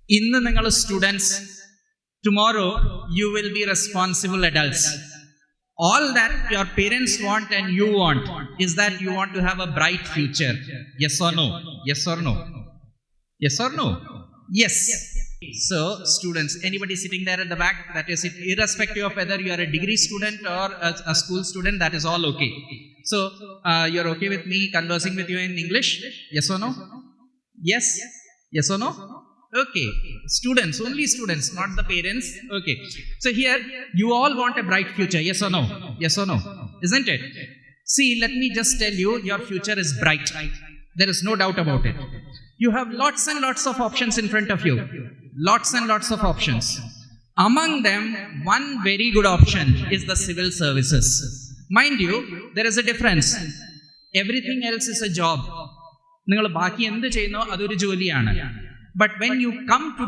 Innu ningal students, tomorrow you will be responsible adults. All that your parents want and you want is that you want to have a bright future. Yes or no? Yes or no? Yes or no? Yes. So students, anybody sitting there at the back, that is it, irrespective of whether you are a degree student or a school student, that is all okay. So you're okay with me conversing with you in English? Yes or no? Yes? Yes or no? Okay. Students, only students, not the parents. Okay. So here, you all want a bright future. Yes or no? Yes or no? Isn't it? See, let me just tell you, your future is bright. There is no doubt about it. You have lots and lots of options in front of you. Lots and lots of options. Among them, one very good option is the civil services. Mind you, there is a difference. Everything else is a job. നിങ്ങൾ ബാക്കി എന്ത് ചെയ്യുന്നോ അതൊരു ജോലിയാണ്. But when you come to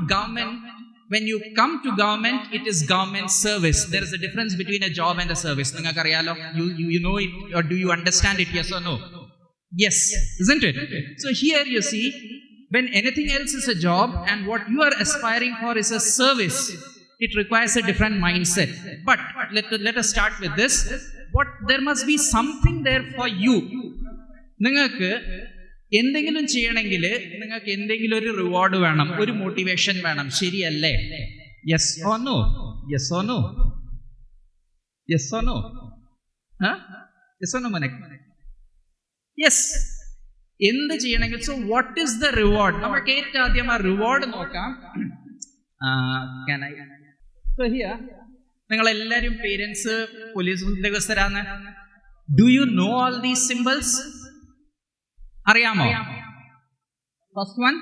government, it is government service. There is a difference between a job and a service. നിങ്ങൾക്ക് അറിയാലോ? You know it, or do you understand it? Yes or no? Yes, isn't it? So here you see, when anything else is a job and what you are aspiring for is a service, it requires a different mindset. But let us start with this. There must be something there for you. നിങ്ങൾക്ക് എന്തെങ്കിലും ചെയ്യണമെങ്കിൽ നിങ്ങൾക്ക് എന്തെങ്കിലും ഒരു reward വേണം, ഒരു motivation വേണം. ശരിയല്ലേ? Yes or no? Yes or no? Yes or no? Yes or no മോനെ? യെസ്. എന്ത് ചെയ്യണമെങ്കിൽ, so what is the reward? നമുക്ക് ഏറ്റവും ആദ്യം ആ റിവാർഡ് നോക്കാം. സോ ഹിയർ നിങ്ങളെല്ലാവരും പേരൻസ് പോലീസ് ഉദ്യോഗസ്ഥരാണ്. Do you know all these symbols? അറിയാമോ? ഫസ്റ്റ് വൺ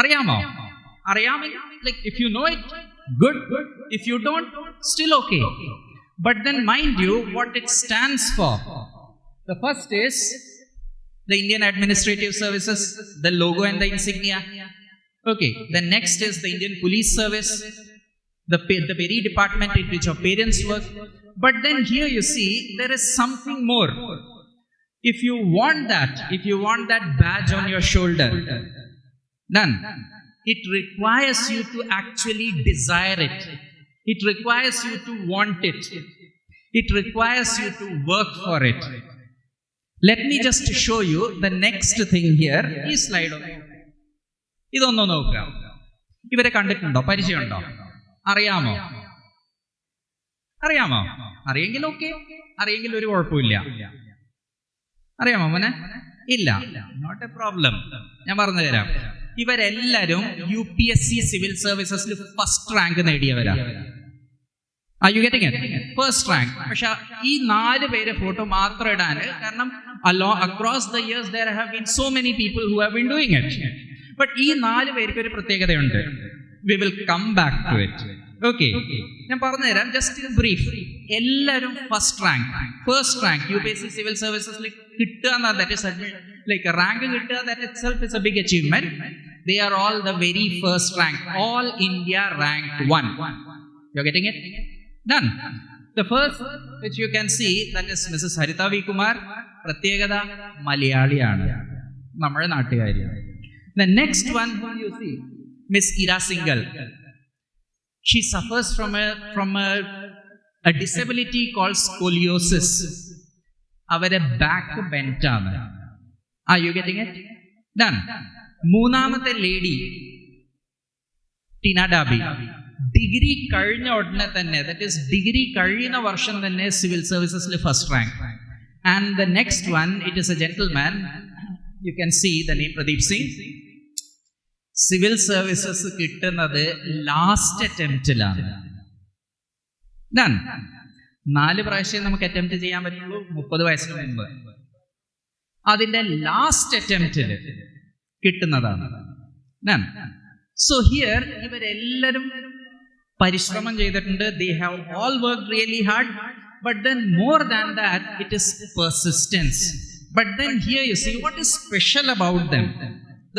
അറിയാമോ? അറിയാമെങ്കിൽ, like if you know it, good. If you don't, still okay. But then mind you what it stands for. The first is the Indian Administrative Services, the logo and the insignia. Okay. The next is the Indian Police Service, the very department in which your parents work. But then here you see there is something more. If you want that badge on your shoulder, then it requires you to actually desire it. It requires you to want it. It requires you to work for it. Let me just show you the next thing here. ഈ slide ഇതൊന്ന് നോക്കുക. ഇവരെ കണ്ടിട്ടുണ്ടോ? പരിചയമുണ്ടോ? അറിയാമോ? അറിയാമോ? അറിയെങ്കിൽ okay, അറിയെങ്കിൽ ഒരു കുഴപ്പമില്ല. അറിയാമോ മോനെ? ഇല്ല, നോട്ട് എ പ്രോബ്ലം. ഞാൻ പറഞ്ഞു തരാം. ഇവരെല്ലാരും UPSC സിവിൽ സർവീസസിൽ ഫസ്റ്റ് റാങ്ക് നേടിയവരാ. Are you getting it? First rank. പക്ഷെ ഈ 4 പേരെ ഫോട്ടോ മാത്രം ഇടാന് കാരണം across the years there have been so many people who have been doing it. But ഈ 4 പേർക്ക് ഒരു പ്രത്യേകതയുണ്ട്. We will come back to it. Okay. ഞാൻ പറഞ്ഞു തരാം. Just in brief. എല്ലാവരും ഫസ്റ്റ് റാങ്ക് UPSC സിവിൽ സർവീസസിൽ കിട്ടുക എന്ന, that is like a rank കിട്ടുക, that itself is a big achievement. They are all the very first rank. All India ranked 1. You're getting it? Done. The first which you can see, that is Mrs. Haritha V. Kumar. പ്രത്യേകത മലയാളിയാണ്, നമ്മുടെ നാട്ടുകാരിയാണ്. The next one who you see, Miss Ira Singhal. She suffers from a disability called scoliosis. അവരെ back bend ആണ്. Are you getting it? Done. മൂന്നാമത്തെ lady Tina Dabi. Degree കഴിഞ്ഞ ഉടനെ തന്നെ, that is degree കഴിയുന്ന വർഷം തന്നെ സിവിൽ സർവീസസിൽ first rank. And the next one, it is a gentleman. You can see the name Pradeep Singh. Civil services കിട്ടുന്നത് ലാസ്റ്റ് അറ്റംപ്റ്റിലാണ്. ഡൺ. 4 പ്രാവശ്യം നമുക്ക് അറ്റംപ്റ്റ് ചെയ്യാൻ പറ്റുള്ളൂ 30 വയസ്സിന് മുമ്പ്. അതിന്റെ ലാസ്റ്റ് അറ്റംപ്റ്റിൽ കിട്ടുന്നതാണ്. ഡൺ. സോ ഹിയർ ഇവരെല്ലാവരും പരിശ്രമം ചെയ്തിട്ടുണ്ട്. They have all worked really hard. But then more than that, it is persistence. But then here you see what is special about them.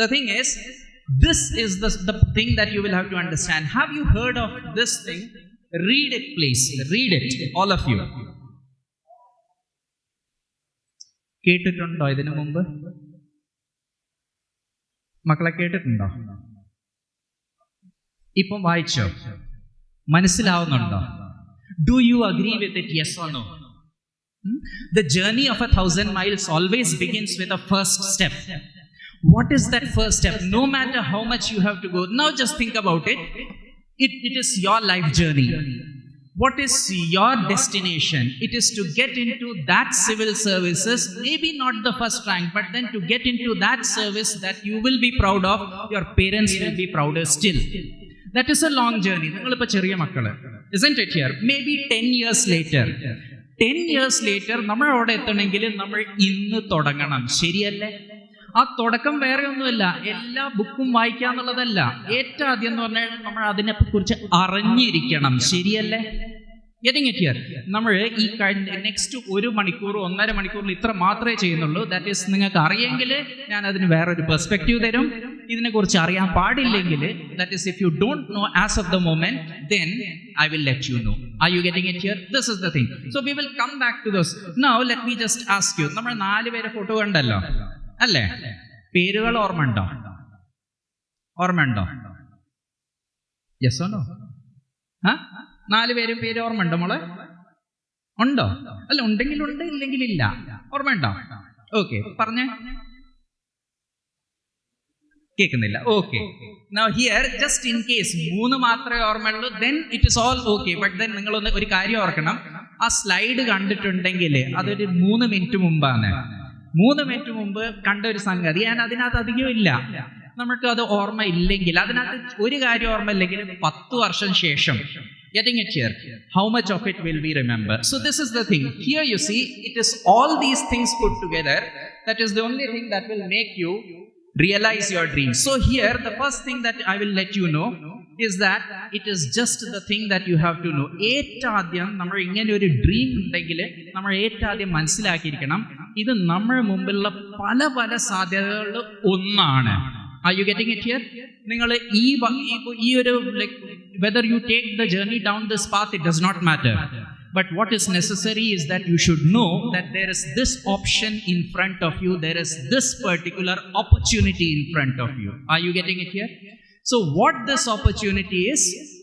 The thing is, this is the thing that you will have to understand. Have you heard of this thing? Read it, please. Read it, all of you. കേട്ടിട്ടുണ്ടോ ഇതിനു മുമ്പ്? മക്കളെ കേട്ടിട്ടുണ്ടോ? ഇപ്പം വായിച്ചോ? മനസ്സിലാവുന്നുണ്ടോ? Do you agree with it? Yes or no? The journey of 1,000 miles always begins with a first step. What is that first step? No matter how much you have to go. Now just think about it. It is your life journey. What is your destination? It is to get into that civil services, maybe not the first rank, but then to get into that service that you will be proud of, your parents will be prouder still. That is a long journey. Isn't it here? Maybe 10 years later. 10 years later, നമ്മൾ അവിടെ എത്തണമെങ്കിൽ നമ്മൾ ഇന്ന് തുടങ്ങണം. ശരിയല്ലേ? ആ തുടക്കം വേറെ ഒന്നുമല്ല, എല്ലാ ബുക്കും വായിക്കാന്നുള്ളതല്ല. ഏറ്റവും ആദ്യം എന്ന് പറഞ്ഞാൽ നമ്മൾ അതിനെ കുറിച്ച് അറിഞ്ഞിരിക്കണം. ശരിയല്ലേ? Getting it here? നമ്മൾ ഈ നെക്സ്റ്റ് 1 മണിക്കൂർ 1.5 മണിക്കൂറിൽ ഇത്ര മാത്രമേ ചെയ്യുന്നുള്ളൂ. ദാറ്റ് ഈസ് നിങ്ങൾക്ക് അറിയെങ്കിൽ ഞാൻ അതിന് വേറൊരു പെർസ്പെക്റ്റീവ് തരും. ഇതിനെക്കുറിച്ച് അറിയാൻ പാടില്ലെങ്കിൽ, that is if you don't know as of the moment, then I will let you know. Are you getting it here? This is the thing. So we will come back to this. Now let me just ask you. നമ്മൾ 4 പേരെ photo കണ്ടല്ലോ അല്ലേ? പേരുകൾ ഓർമ്മയുണ്ടോ? Yes or no? 4 പേരും പേര് ഓർമ്മയുണ്ടോ മോളെ? ഉണ്ടോ? അല്ല, ഉണ്ടെങ്കിൽ ഉണ്ട്, ഇല്ലെങ്കിൽ ഇല്ല. ഓർമ്മയുണ്ടോ? ഓക്കെ, പറഞ്ഞേ. കേൾക്കുന്നില്ല? Okay. Now here, just in case 3 മാത്രമേ ഓർമ്മയുള്ളൂ, then it is all okay. But then നിങ്ങളൊന്ന് ഒരു കാര്യം ഓർക്കണം, ആ സ്ലൈഡ് കണ്ടിട്ടുണ്ടെങ്കിൽ അതൊരു 3 മിനിറ്റ് മുമ്പാണ്. 3 മിനിറ്റ് മുമ്പ് കണ്ട ഒരു സംഗതി ഞാൻ അതിനകത്ത് അധികം ഇല്ല. നമുക്ക് അത് ഓർമ്മ ഇല്ലെങ്കിൽ, അതിനകത്ത് ഒരു കാര്യം ഓർമ്മ ഇല്ലെങ്കിൽ 10 വർഷം ശേഷം, getting it here, how much of it will we remember? So this is the thing. Here you see, it is all these things put together that is the only thing that will make you realize your dreams. So here the first thing that I will let you know is that it is just the thing that you have to know. ഏറ്റവും നമ്മൾ ഇങ്ങനെ ഒരു dream ഉണ്ടെങ്കിൽ നമ്മൾ ഏറ്റവും മനസ്സിലാക്കിയിരിക്കണം, ഇത് നമ്മുടെ മുമ്പിലുള്ള പല പല സാധ്യതകളിൽ ഒന്നാണ്. Are you getting it here? നിങ്ങൾ ഈ ഒരു whether you take the journey down this path, it does not matter. But what is necessary is that you should know that there is this option in front of you. There is this particular opportunity in front of you. Are you getting it here? So what this opportunity is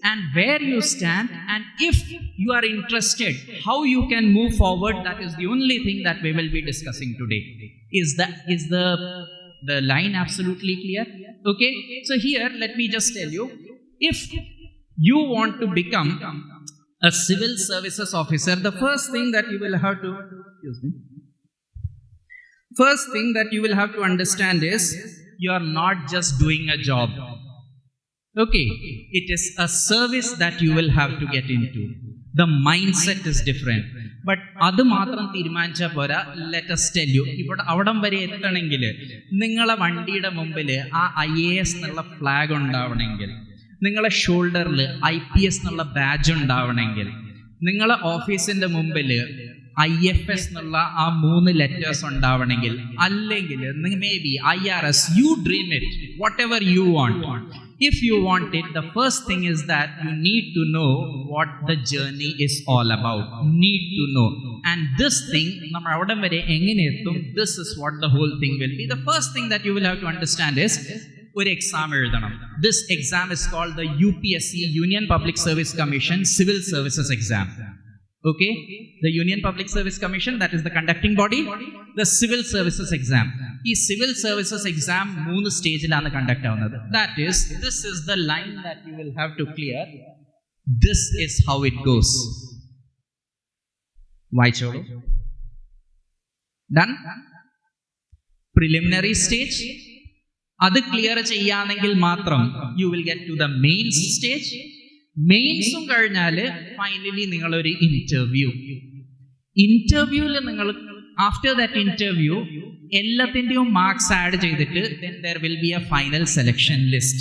and where you stand, and if you are interested, how you can move forward, that is the only thing that we will be discussing today. Is the line absolutely clear? Okay, so here let me just tell you, if you want to become a civil services officer, the first thing that you will have to understand is you are not just doing a job. Okay, it is a service that you will have to get into. The mindset is different. But അത് മാത്രം തീരുമാനിച്ചാൽ പോരാ. Let us tell you, ഇവിടെ അവിടം വരെ എത്തണമെങ്കിൽ നിങ്ങളെ വണ്ടിയുടെ മുമ്പിൽ ആ IAS എന്നുള്ള ഫ്ലാഗ് ഉണ്ടാവണമെങ്കിൽ, നിങ്ങളെ ഷോൾഡറിൽ IPS എന്നുള്ള ബാഡ്ജ് ഉണ്ടാവണമെങ്കിൽ, നിങ്ങളെ ഓഫീസിന്റെ മുമ്പിൽ IFS എന്നുള്ള ആ 3 ലെറ്റേഴ്സ് ഉണ്ടാവണമെങ്കിൽ, അല്ലെങ്കിൽ may be IRS, you dream it, whatever you want. If you want it, the first thing is that you need to know what the journey is all about. Need to know. And this thing, നമ്മൾ അവിടെ വരെ എങ്ങനെ എത്തും, this is what the whole thing will be. The first thing that you will have to understand is ഒരു exam എഴുതണം. This exam is called the UPSC, Union Public Service Commission Civil Services Exam. Okay, the Union Public Service Commission, that is the conducting body. The Civil Services Exam, ഈ Civil Services Exam 3 സ്റ്റേജിലാണ് conduct ആവുന്നത്. That is, this is the line that you will have to clear. This is how it goes. വായിച്ചോളൂ. Done? Preliminary stage, അത് clear ചെയ്യാണെങ്കിൽ മാത്രം you will get to the main stage. മെയിൻസും കഴിഞ്ഞാൽ finally നിങ്ങളൊരു ഇന്റർവ്യൂവിൽ നിങ്ങൾ ആഫ്റ്റർ ദാറ്റ് ഇന്റർവ്യൂ എല്ലാത്തിൻ്റെയും marks add ചെയ്തിട്ട് then there will be a final selection list.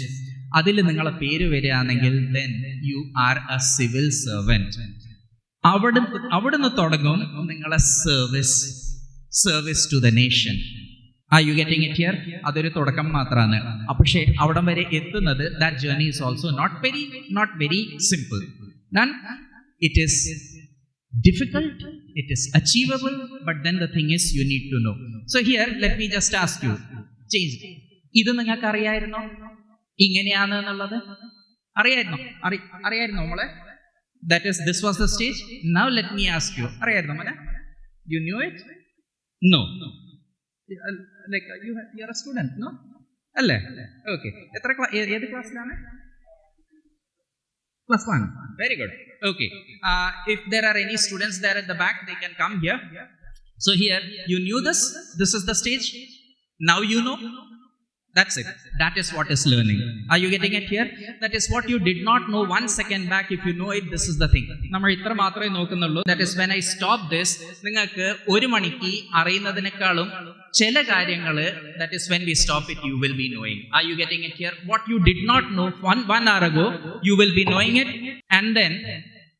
അതിൽ നിങ്ങളെ പേര് വരികയാണെങ്കിൽ then you are a civil servant. അവിടുന്ന് തുടങ്ങും നിങ്ങളെ service to the nation. Are you getting it here? അതൊരു തുടക്കം മാത്രമാണ്. പക്ഷേ അവിടം വരെ എത്തുന്നത്, that journey is also not very simple. Then it is difficult, it is achievable, but then the thing is you need to know. So here let me just ask you, change. ഇത് നിങ്ങൾക്ക് അറിയായിരുന്നോ ഇങ്ങനെയാണ് എന്നുള്ളത്? അറിയായിരുന്നോ നമ്മളെ? That is, this was the stage. Now let me ask you. അറിയായിരുന്നോ മോനെ? You knew it? No. Like you are a student, no? അല്ലേ? Okay. ഏത് ക്ലാസ്സിലാണ്? +1. Very good. Okay. If there are any students there at the back, they can come here. So here, you knew this. This is the stage. Now you know. That's it. That is what is learning. Are you getting it here? That is what you did not know 1 second back. If you know it, this is the thing. നമ്മൾ ഇത്ര മാത്രമേ നോക്കുന്നുള്ളൂ. That is when I stop this. നിങ്ങൾക്ക് ഒരു മണിക്ക് അറിയുന്നതിനേക്കാളും ചില കാര്യങ്ങൾ, that is when we stop it, you will be knowing. Are you getting it here? What you did not know one hour ago, you will be knowing it, and then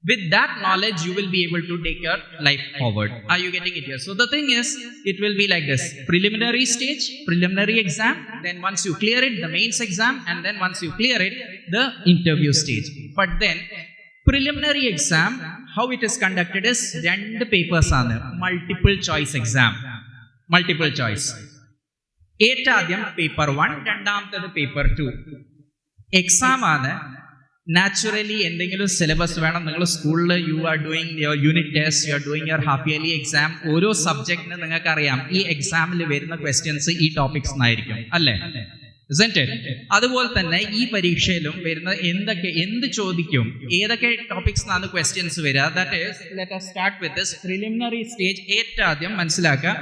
with that knowledge, you will be able to take your life forward. Are you getting it here? So the thing is, it will be like this: preliminary stage, preliminary exam, then once you clear it, the mains exam, and then once you clear it, the interview stage. But then, preliminary exam, how it is conducted is, 2 papers ആണ്, multiple choice exam. Multiple choice. ഏറ്റവും paper 1, രണ്ടാമത്തേത് paper 2. Exam ആണ്. Naturally എന്തെങ്കിലും syllabus വേണം. നിങ്ങൾ സ്കൂളിൽ you are doing your unit test, you are doing your half yearly exam. ഓരോ സബ്ജക്റ്റിന് നിങ്ങൾക്ക് അറിയാം ഈ എക്സാമിൽ വരുന്ന ക്വസ്റ്റ്യൻസ് ഈ ടോപ്പിക്സ് ആയിരിക്കും, അല്ലേ? അതുപോലെ തന്നെ ഈ പരീക്ഷയിലും വരുന്ന എന്ത് ചോദിക്കും, ഏതൊക്കെ ടോപ്പിക്സ് ആണ് ക്വസ്റ്റ്യൻസ് വരിക. That is, let us start with this preliminary stage. ഏറ്റവും ആദ്യം മനസ്സിലാക്കുക,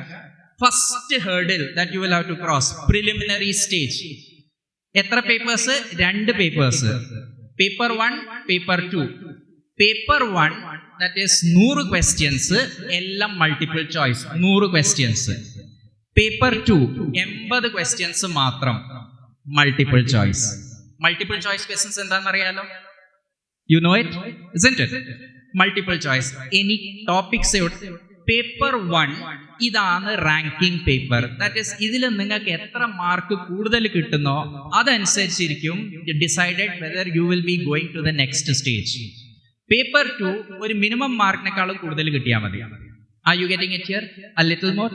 first hurdle that you will have to cross, preliminary stage. എത്ര papers? 2 papers. Paper 1, paper 2. Paper 1, that is 100 questions, എല്ലാം multiple choice, 100 questions. Paper 2, 80 questions മാത്രം multiple choice. Multiple choice questions എന്താണെന്ന് അറിയാലോ? You know it, isn't it? Multiple choice. Any topics. Paper 1 ഇതാണ് ranking paper. That is, ഇതിൽ നിങ്ങൾക്ക് എത്ര mark കൂടുതൽ കിട്ടുന്നോ അതനുസരിച്ചിരിക്കും decided whether you will be going to the next stage. Paper 2 ഒരു മിനിമം മാർക്കിനേക്കാളും കൂടുതൽ കിട്ടിയാൽ മതി. Are you getting it here? A little more.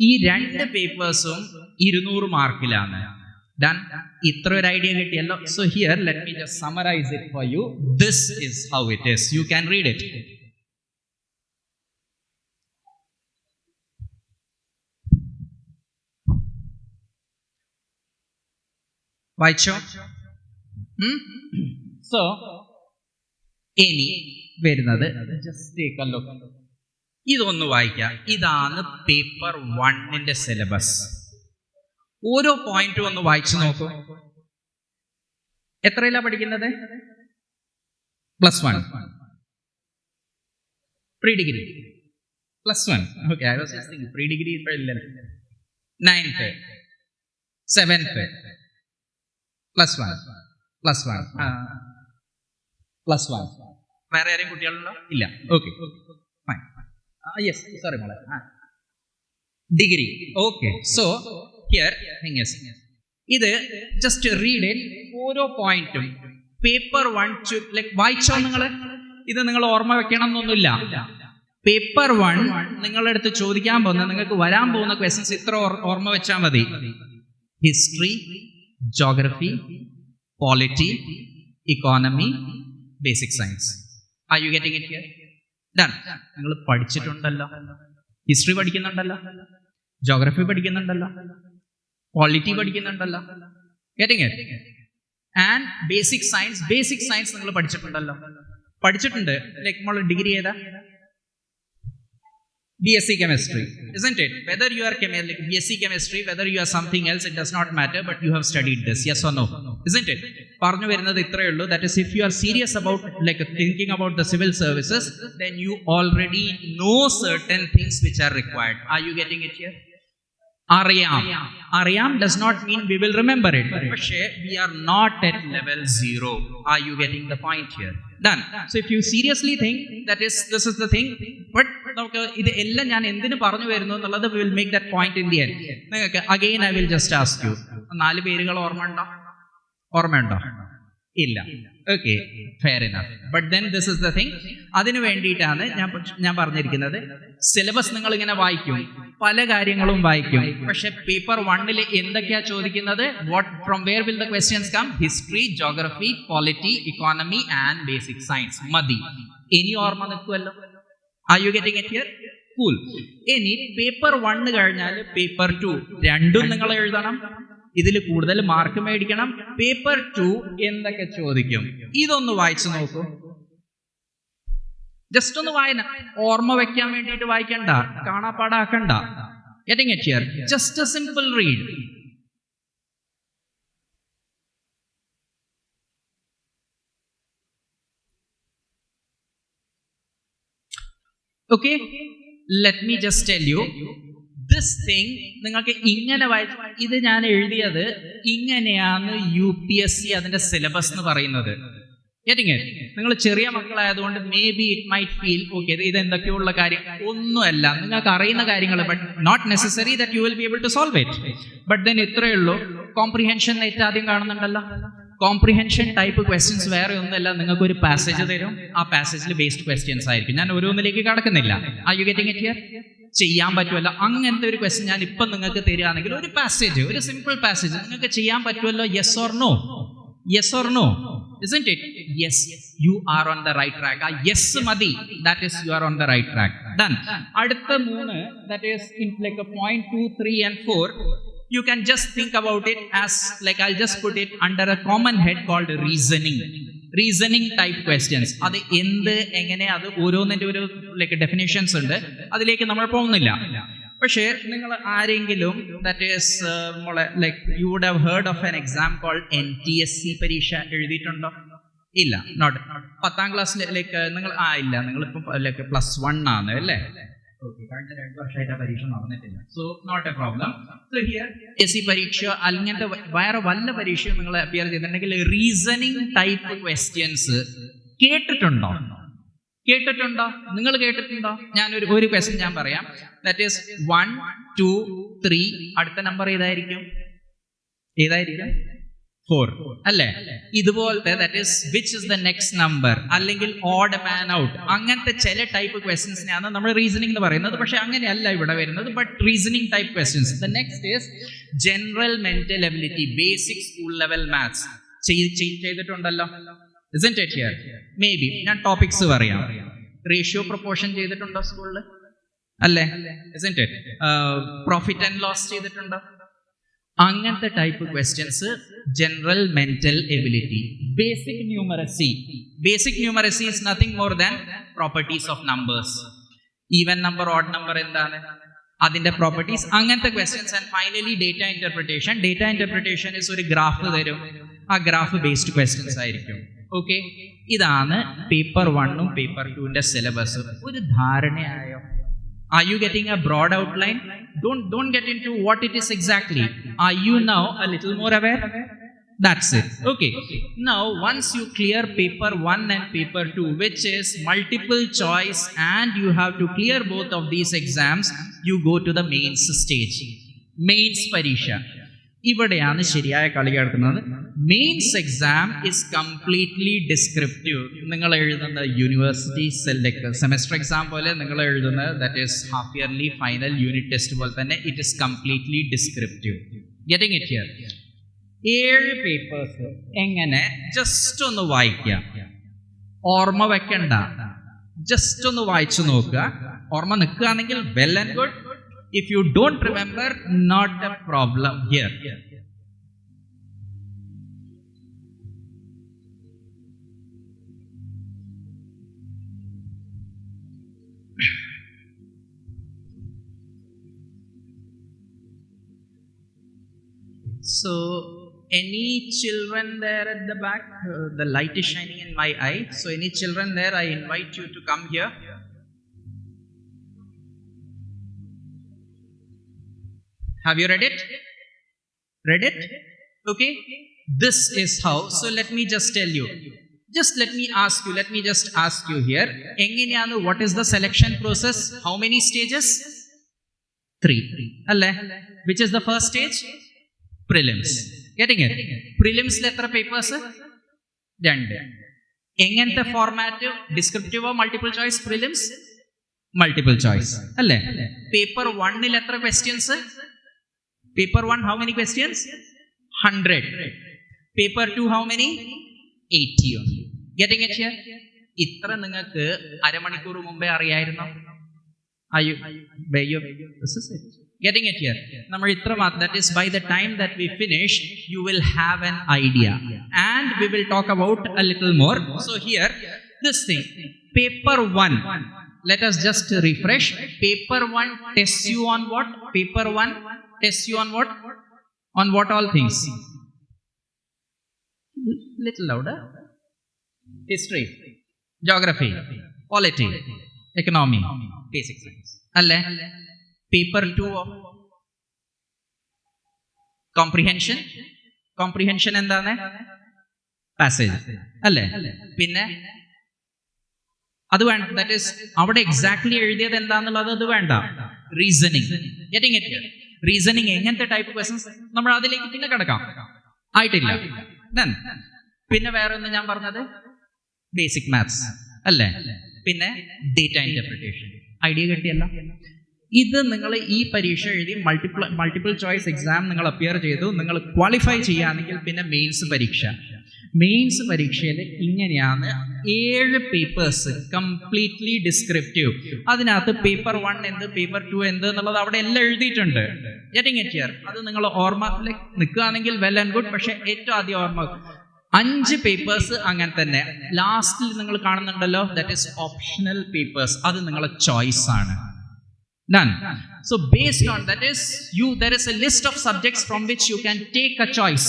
ഈ 2 പേപ്പേഴ്സും 200 മാർക്കിലാണ്. ഡൺ. ഇത്ര ഒരു ഐഡിയ കിട്ടിയല്ലോ. So here let me just summarise it for you. This is how it is. You can read it. വായിച്ചോ? സോ ഇനി വരുന്നത് ജസ്റ്റ് ടേക്ക് എ ലുക്ക്. ഇതൊന്ന് വായിക്കാം. ഇതാണ് പേപ്പർ 1ന്റെ സിലബസ്. ഓരോ പോയിന്റും ഒന്ന് വായിച്ചു നോക്കൂ. എത്രയിലാ പഠിക്കുന്നത്? +1. Pre degree +1. Okay, I was just thinking pre degree ഇപ്പോഴില്ല. 9th, 7th, +1. വേറെ ആരെയും കുട്ടികളുണ്ടോ? ഇല്ല. Okay, fine. യെസ്, സോറി മോളെ. Degree. Okay, so here thing is, ഇത് ജസ്റ്റ് റീഡ് ഇറ്റ്. ഓരോ പോയിന്റും പേപ്പർ 1 ലൈക്ക് വായിച്ചോ നിങ്ങൾ. ഇത് നിങ്ങൾ ഓർമ്മ വെക്കണം എന്നൊന്നുമില്ല. പേപ്പർ 1 നിങ്ങളുടെ അടുത്ത് ചോദിക്കാൻ പോകുന്ന, നിങ്ങൾക്ക് വരാൻ പോകുന്ന ക്വസ്റ്റ്യൻസ് ഇത്ര ഓർമ്മ വെച്ചാൽ മതി. History, geography, polity, economy, basic science. Are you getting it here? Done. നിങ്ങൾ പഠിച്ചിട്ടുണ്ടല്ലോ. ഹിസ്റ്ററി പഠിക്കുന്നുണ്ടല്ലോ, ജോഗ്രഫി പഠിക്കുന്നുണ്ടല്ലോ, പോളിറ്റി പഠിക്കുന്നുണ്ടല്ലോ. Getting it? And basic science നിങ്ങൾ പഠിച്ചിട്ടുണ്ടല്ലോ. പഠിച്ചിട്ടുണ്ട്. ലൈക്ക് നമ്മൾ ഡിഗ്രി ഏതാ? BSc chemistry, isn't it? Whether you are like BSc chemistry, whether you are something else, it does not matter, but you have studied this, yes or no, isn't it? Parnu varunathu itre ullu. That is, if you are serious about like thinking about the civil services, then you already know certain things which are required. Are you getting it here? Ariyam does not mean we will remember it. പക്ഷേ we are not at level 0. Are you getting the point here? Done. So if you seriously think that this is the thing, but നമുക്ക് ഇത് എല്ലാം ഞാൻ എന്തിനു പറഞ്ഞു വരുന്നു എന്നുള്ളത് we will make that point in the end. നിങ്ങൾക്ക് again I will just ask you, 4 പേരുകൾ ഓർമ്മയുണ്ടോ? ഇല്ല. Okay, fair enough. But then this is the thing. അതിനു വേണ്ടിയിട്ടാണ് ഞാൻ പറഞ്ഞിരിക്കുന്നത്, സിലബസ് നിങ്ങൾ ഇങ്ങനെ വായിക്കും, പല കാര്യങ്ങളും വായിക്കും, പക്ഷെ പേപ്പർ 1 എന്തൊക്കെയാ ചോദിക്കുന്നത്? From where will the questions come? History, geography, polity, economy and basic science. മതി. ഇനി ഓർമ്മ നിൽക്കുമല്ലോ. Are you getting it here? Cool. ഇനി പേപ്പർ 1 കഴിഞ്ഞാൽ പേപ്പർ 2 രണ്ടും നിങ്ങൾ എഴുതണം. ഇതിൽ കൂടുതൽ മാർക്ക് മേടിക്കണം. പേപ്പർ 2 എന്തൊക്കെ ചോദിക്കും? ഇതൊന്ന് വായിച്ചു നോക്കൂ. ജസ്റ്റ് ഒന്ന് വായന, ഓർമ്മ വെക്കാൻ വേണ്ടിയിട്ട് വായിക്കണ്ട, കാണാപ്പാടാക്കണ്ട. Getting it here? Just a simple read. Okay, let me just tell you this thing. നിങ്ങൾക്ക് ഇങ്ങനെ ഇത് ഞാൻ എഴുതിയത് ഇങ്ങനെയാണ് UPSC അതിന്റെ സിലബസ് എന്ന് പറയുന്നത്. നിങ്ങൾ ചെറിയ മക്കളായതുകൊണ്ട് maybe it might feel okay, ഇത് എന്തൊക്കെയുള്ള കാര്യം ഒന്നുമല്ല, നിങ്ങൾക്ക് അറിയുന്ന കാര്യങ്ങൾ, but not necessary that you will be able to solve it. But then ഇത്രയേ ഉള്ളൂ. കോംപ്രിഹെൻഷൻ ഏറ്റവും ആദ്യം കാണുന്നുണ്ടല്ലോ. കോംപ്രിഹെൻഷൻ ടൈപ്പ് ക്വസ്റ്റ്യൻസ് വേറെ ഒന്നുമല്ല, നിങ്ങൾക്ക് ഒരു പാസേജ് തരും, ആ പാസേജിൽ ബേസ്ഡ് ക്വസ്റ്റ്യൻസ് ആയിരിക്കും. ഞാൻ ഓരോന്നിലേക്ക് കടക്കുന്നില്ല. R you getting it here? ചെയ്യാൻ പറ്റുമല്ലോ അങ്ങനത്തെ ഒരു ക്വസ്റ്റ്യൻ ഞാൻ ഇപ്പം നിങ്ങൾക്ക് തരികയാണെങ്കിൽ, ഒരു പാസേജ്, ഒരു സിമ്പിൾ പാസേജ് നിങ്ങൾക്ക് ചെയ്യാൻ പറ്റുമല്ലോ. Yes or no? Yes or no? Isn't it? Yes, you are on the right track. Yes madi, that is you are on the right track. Done. Adutha 3, that is in like a point 2, 3 and 4. You can just think about it as like, I'll just put it under a common head called reasoning. Reasoning type questions. അത് എന്ത്, എങ്ങനെ, അത് ഓരോന്നിൻ്റെ ഒരു like definitions ഉണ്ട്. അതിലേക്ക് നമ്മൾ പോകുന്നില്ല. പക്ഷേ നിങ്ങൾ ആരെങ്കിലും that is like you would have heard of an exam called NTSC പരീക്ഷ എഴുതിയിട്ടുണ്ടോ? ഇല്ല. നോട്ട് 10ാം ക്ലാസ്സിൽ ലൈക്ക് നിങ്ങൾ ഇല്ല, നിങ്ങളിപ്പം ലൈക്ക് +1 ആണ് അല്ലേ? കഴിഞ്ഞ 2 വർഷമായിട്ട് പരീക്ഷ നടന്നിട്ടില്ല. So not a problem. So here SC പരീക്ഷ അങ്ങനത്തെ വേറെ വല്ല പരീക്ഷയും നിങ്ങൾ അപ്പിയർ ചെയ്തിട്ടുണ്ടെങ്കിൽ റീസണിങ് ടൈപ്പ് ക്വസ്റ്റ്യൻസ് കേട്ടിട്ടുണ്ടോ? നിങ്ങൾ കേട്ടിട്ടുണ്ടോ? ഞാൻ ഒരു ക്വസ്റ്റ്യൻ ഞാൻ പറയാം. That is 1, 2, 3. അടുത്ത നമ്പർ ഏതായിരിക്കും? 4 അല്ലേ? ഇതുപോലത്തെ that is which is the next number, അല്ലെങ്കിൽ ഓഡ് മാൻ ഔട്ട്, അങ്ങനത്തെ ചില ടൈപ്പ് ക്വസ്റ്റ്യൻസിനെയാണ് നമ്മൾ റീസണിംഗ് എന്ന് പറയുന്നത്. പക്ഷെ അങ്ങനെയല്ല ഇവിടെ വരുന്നത്, but reasoning type questions. The next is general mental ability, basic school level maths. ചെയ്തിട്ടുണ്ടല്ലോ? Isn't it here? Maybe. ഞാൻ ടോപ്പിക്സ് പറയാം. റേഷ്യോ പ്രൊപ്പോർഷൻ ചെയ്തിട്ടുണ്ടോ സ്കൂളിൽ? അല്ലേ? Isn't it? Profit and loss ചെയ്തിട്ടുണ്ടോ? അങ്ങനത്തെ type questions general mental ability. Basic numeracy. Basic numeracy is nothing more than properties of numbers. Even number, odd number എന്താണ്, അതിന്റെ പ്രോപ്പർട്ടീസ്, അങ്ങനത്തെ questions. And finally data interpretation. Data interpretation is ഒരു graph തരും, ആ graph based questions ആയിരിക്കും. Okay, ഇതാണ് paper 1ഉം paper 2ന്റെ syllabus. ഒരു ധാരണയായോ? Are you getting a broad outline? Don't get into what it is exactly. Are you now a little more aware? That's it. Okay. Now, once you clear paper 1 and paper 2, which is multiple choice, and you have to clear both of these exams, you go to the mains stage. Mains parisha. ഇവിടെയാണ് ശരിയായ കളി കിടക്കുന്നത്. Mains exam is completely descriptive. നിങ്ങൾ എഴുതുന്ന university semester exam പോലെ നിങ്ങൾ എഴുതുന്നത് that is half yearly final unit test പോലെ തന്നെ it is completely descriptive. Getting it here? 7 papers എങ്ങനെ ജസ്റ്റ് ഒന്ന് വായിക്കുക, ഓർമ്മ വെക്കണ്ട, ജസ്റ്റ് ഒന്ന് വായിച്ചു നോക്കുക. ഓർമ്മ നിൽക്കുകയാണെങ്കിൽ well and good. If you don't remember, not a problem here. So, any children there at the back? The light is shining in my eye. So, any children there, I invite you to come here. Have you read it? Read it? Okay. This is how. So let me just tell you. Let me just ask you here. Engineyanu, what is the selection process? How many stages? 3. Alle? Which is the first stage? Prelims. Getting it? Prelims le etra papers? 2. എങ്ങനത്തെ format? ഡിസ്ക്രിപ്റ്റീവോ multiple choice? Prelims multiple choice അല്ലേ? Paper 1 എത്ര questions? Paper 1 how many questions? 100. Paper 2 how many? 80 only. Getting it here? ഇത്ര നിങ്ങൾക്ക് അരമണിക്കൂർ മുമ്പേ അറിയായിരുന്നോ? Getting it here? നമ്മൾ ഇത്ര മാത്രം, that is by the time that we finish you will have an idea and we will talk about a little more. So here this thing, paper 1, let us just refresh. Paper 1 tests you on what? Paper 1 tests you on what? On what all things? Little louder. History, geography, polity, economy, basic science. Alle? Paper 2 comprehension. Comprehension endane? Passage. Alle? Pinne? അത് വേണ്ട. That is അവിടെ exactly എഴുതിയത് എന്താന്നുള്ളത് അത് വേണ്ട. Reasoning. Getting it? Reasoning എങ്ങനത്തെ type questions നമ്മൾ അതിലേക്ക് പിന്നെ കിടക്കാം. ആയിട്ടില്ല. പിന്നെ വേറെ ഒന്ന് ഞാൻ പറഞ്ഞത് ബേസിക് മാത്സ് അല്ലേ? പിന്നെ ഡേറ്റ ഇന്റർപ്രിട്ടേഷൻ. ഐഡിയ കിട്ടിയല്ല? ഇത് നിങ്ങൾ ഈ പരീക്ഷ എഴുതി മൾട്ടിപ്പിൾ ചോയ്സ് എക്സാം നിങ്ങൾ അപ്പിയർ ചെയ്തു, നിങ്ങൾ ക്വാളിഫൈ ചെയ്യുകയാണെങ്കിൽ പിന്നെ മെയിൻസ് പരീക്ഷ. മെയിൻസ് പരീക്ഷയിൽ ഇങ്ങനെയാണ് 7 പേപ്പേഴ്സ് കംപ്ലീറ്റ്ലി ഡിസ്ക്രിപ്റ്റീവ്. അതിനകത്ത് പേപ്പർ 1 എന്ത്, പേപ്പർ 2 എന്ത് എന്നുള്ളത് അവിടെ എല്ലാം എഴുതിയിട്ടുണ്ട്. Getting it here? അത് നിങ്ങൾ ഓർമ്മ നിൽക്കുകയാണെങ്കിൽ വെൽ ആൻഡ് ഗുഡ്. പക്ഷെ ഏറ്റവും ആദ്യം ഓർമ്മ 5 പേപ്പേഴ്സ് അങ്ങനെ തന്നെ. ലാസ്റ്റിൽ നിങ്ങൾ കാണുന്നുണ്ടല്ലോ, ദാറ്റ് ഈസ് ഓപ്ഷണൽ പേപ്പേഴ്സ്. അത് നിങ്ങളെ ചോയ്സ് ആണ്. Done. So based on that is there is a list of subjects from which you can take a choice.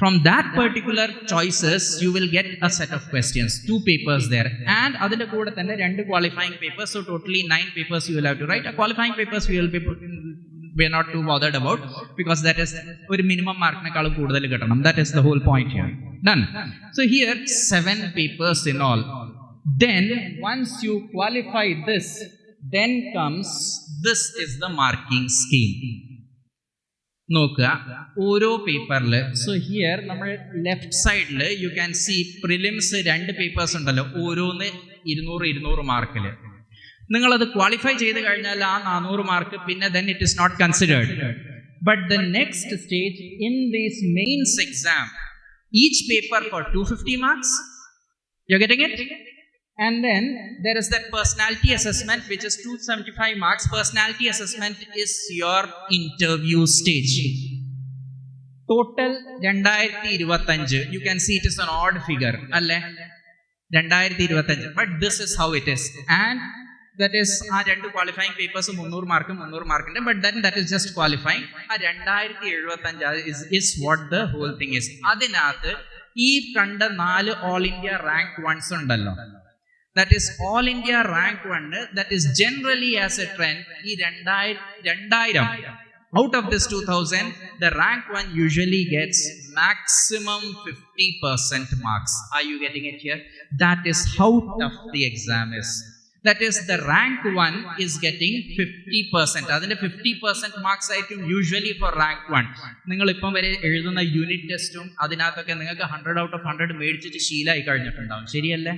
From that particular choices you will get a set of questions, 2 papers there, and adinte kude thanne 2 qualifying papers. So totally 9 papers you will have to write. A qualifying papers we are not too bothered about because that is ഒരു minimum mark nekkalu കൂടുതൽ കിട്ടണം. That is the whole point here. Done. So here 7 papers in all. Then once you qualify this, then comes this is the marking scheme. നോക്കുക ഓരോ പേപ്പറിൽ. So here നമ്മൾ left സൈഡിൽ you can see prelims 2 papers ഉണ്ടല്ലോ, ഓരോന്ന് 200 മാർക്കിൽ. നിങ്ങളത് qualify ചെയ്ത് കഴിഞ്ഞാൽ ആ 400 മാർക്ക് പിന്നെ then it is not considered. But the next stage in this mains exam, each paper for 250 marks. You're getting it? And then there is that personality assessment which is 275 marks. Personality assessment is your interview stage. Total 2025. You can see it is an odd figure. Alle 2025. But this is how it is. And that is ആ 2 qualifying papers 300 mark ഉണ്ട്. But then that is just qualifying. ആ 2075 is what the whole thing is. അതിനകത്ത് ഈ കണ്ട 4 all India rank 1s ഉണ്ടല്ലോ, that is all India rank 1, that is generally as a trend ee 2000 out of this 2000 the rank 1 usually gets maximum 50% marks. Are you getting it here? That is how tough the exam is. That is the rank 1 is getting 50%. adinte 50% marks ആയിരിക്കും usually for rank 1. നിങ്ങൾ ഇപ്പം വരെ എഴുതുന്ന unit ടെസ്റ്റും അതിനകത്തൊക്കെ നിങ്ങൾക്ക് 100 out of 100 മേടിച്ചിട്ട് ശീലമായി കഴിഞ്ഞിട്ടുണ്ടാവും. ശരിയല്ലേ?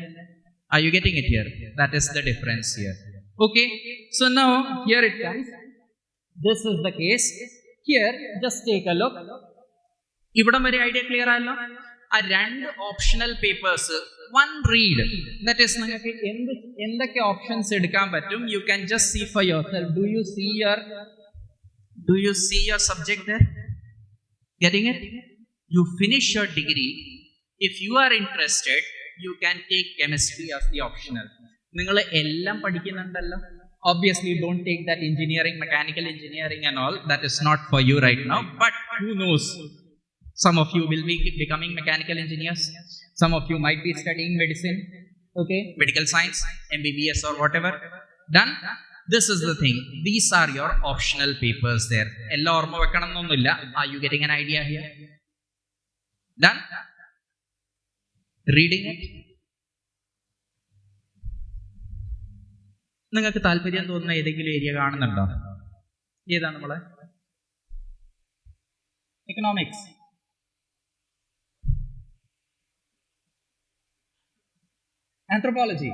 Are you getting it here? That is the difference here. Okay. So now here it comes. This is the case. Here just take a look. ഇവിടം വരെ ഐഡിയ ക്ലിയർ ആയല്ലോ? ആ 2 optional papers 1 read. That is നിങ്ങൾക്ക് എന്തൊക്കെ options എടുക്കാൻ പറ്റും. You can just see for yourself. Do you see your subject there? Getting it? You finish your degree. If you are interested, you can take chemistry as the optional. നിങ്ങൾ എല്ലാം പഠിക്കുന്നുണ്ടല്ലോ. Obviously don't take that engineering, mechanical engineering and all. That is not for you right now. But who knows? Some of you will be becoming mechanical engineers. Some of you might be studying medicine. Okay? Medical science, MBBS or whatever. Done? This is the thing. These are your optional papers there. എല്ലാം ഓർമ്മ വെക്കണം എന്നൊന്നുമില്ല. Are you getting an idea here? Done? Reading it. നിങ്ങൾക്ക് താല്പര്യം തോന്നുന്ന ഏതെങ്കിലും area കാണുന്നുണ്ടോ? ഏതാണ് നമ്മളെ? Economics. Anthropology.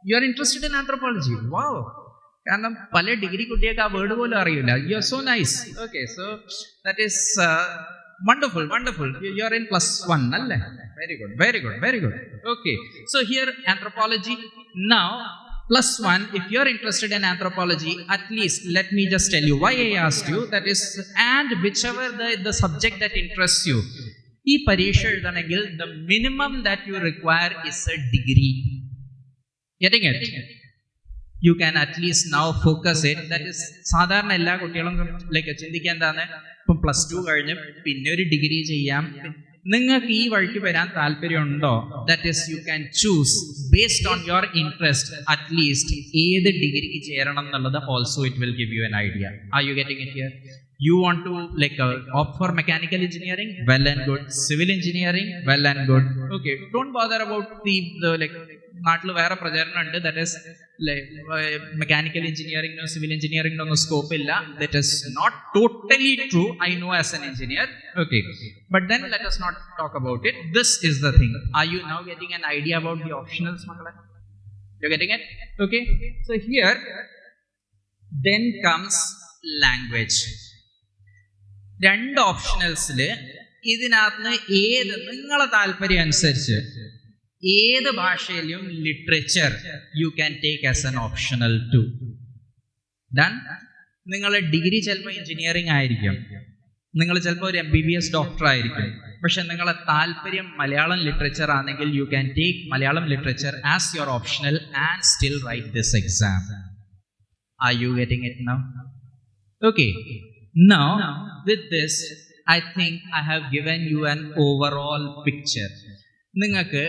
You are interested in anthropology. Wow. കാരണം പല ഡിഗ്രി കുട്ടിയൊക്കെ ആ വേർഡ് പോലും അറിയില്ല. You are so nice. Okay, so that is wonderful, wonderful. U are in +1 അല്ലേ? Very good, very good, very good. Okay, so here anthropology. Now +1, if you are interested in anthropology, at least let me just tell you why I asked you. That is, and whichever the subject that interests you, ഈ പരീക്ഷ എഴുതണമെങ്കിൽ the minimum that you require is a degree. Getting it? You can at least now focus it. That is, സാധാരണ എല്ലാ കുട്ടികളും like ചിന്തിക്കാൻ എന്താണ്, ഇപ്പം +2 കഴിഞ്ഞ് പിന്നെ ഒരു ഡിഗ്രി ചെയ്യാം. നിങ്ങൾക്ക് ഈ വഴിക്ക് വരാൻ താല്പര്യമുണ്ടോ? That is you can choose based on your interest at least ഏത് ഡിഗ്രിക്ക് ചേരണം എന്നുള്ളത്. Also it will give you an idea. R you getting it here? You want to like opt for mechanical engineering? Well and good. Civil engineering? Well and good. Okay, don't bother about the like നാട്ടിൽ വേറെ പ്രചാരണം ഉണ്ട്. That is mechanical എഞ്ചിനീയറിംഗിനോ civil എഞ്ചിനീയറിംഗിനോ ഒന്നും scope ഇല്ല. That is not totally true. I know as an engineer. Okay, but then let us not talk about it. This is the thing. Are you now getting an idea about the optionals, മക്കളെ? You're getting it? Okay, so here then comes language. രണ്ട് ഓപ്ഷണൽസിൽ ഇതിനകത്ത് ഏത് നിങ്ങളെ താല്പര്യം അനുസരിച്ച് ഏത് ഭാഷയിലും literature you can take as an optional too. Done. നിങ്ങളെ ഡിഗ്രി ചിലപ്പോൾ എഞ്ചിനീയറിംഗ് ആയിരിക്കും, നിങ്ങൾ ചിലപ്പോൾ ഒരു MBBS ഡോക്ടർ ആയിരിക്കും, പക്ഷെ നിങ്ങളെ താല്പര്യം മലയാളം ലിറ്ററേച്ചർ ആണെങ്കിൽ you can take Malayalam literature as your optional and still write this exam. Are you getting it now? Okay, now with this I think I have given you an overall picture. നിങ്ങൾക്ക്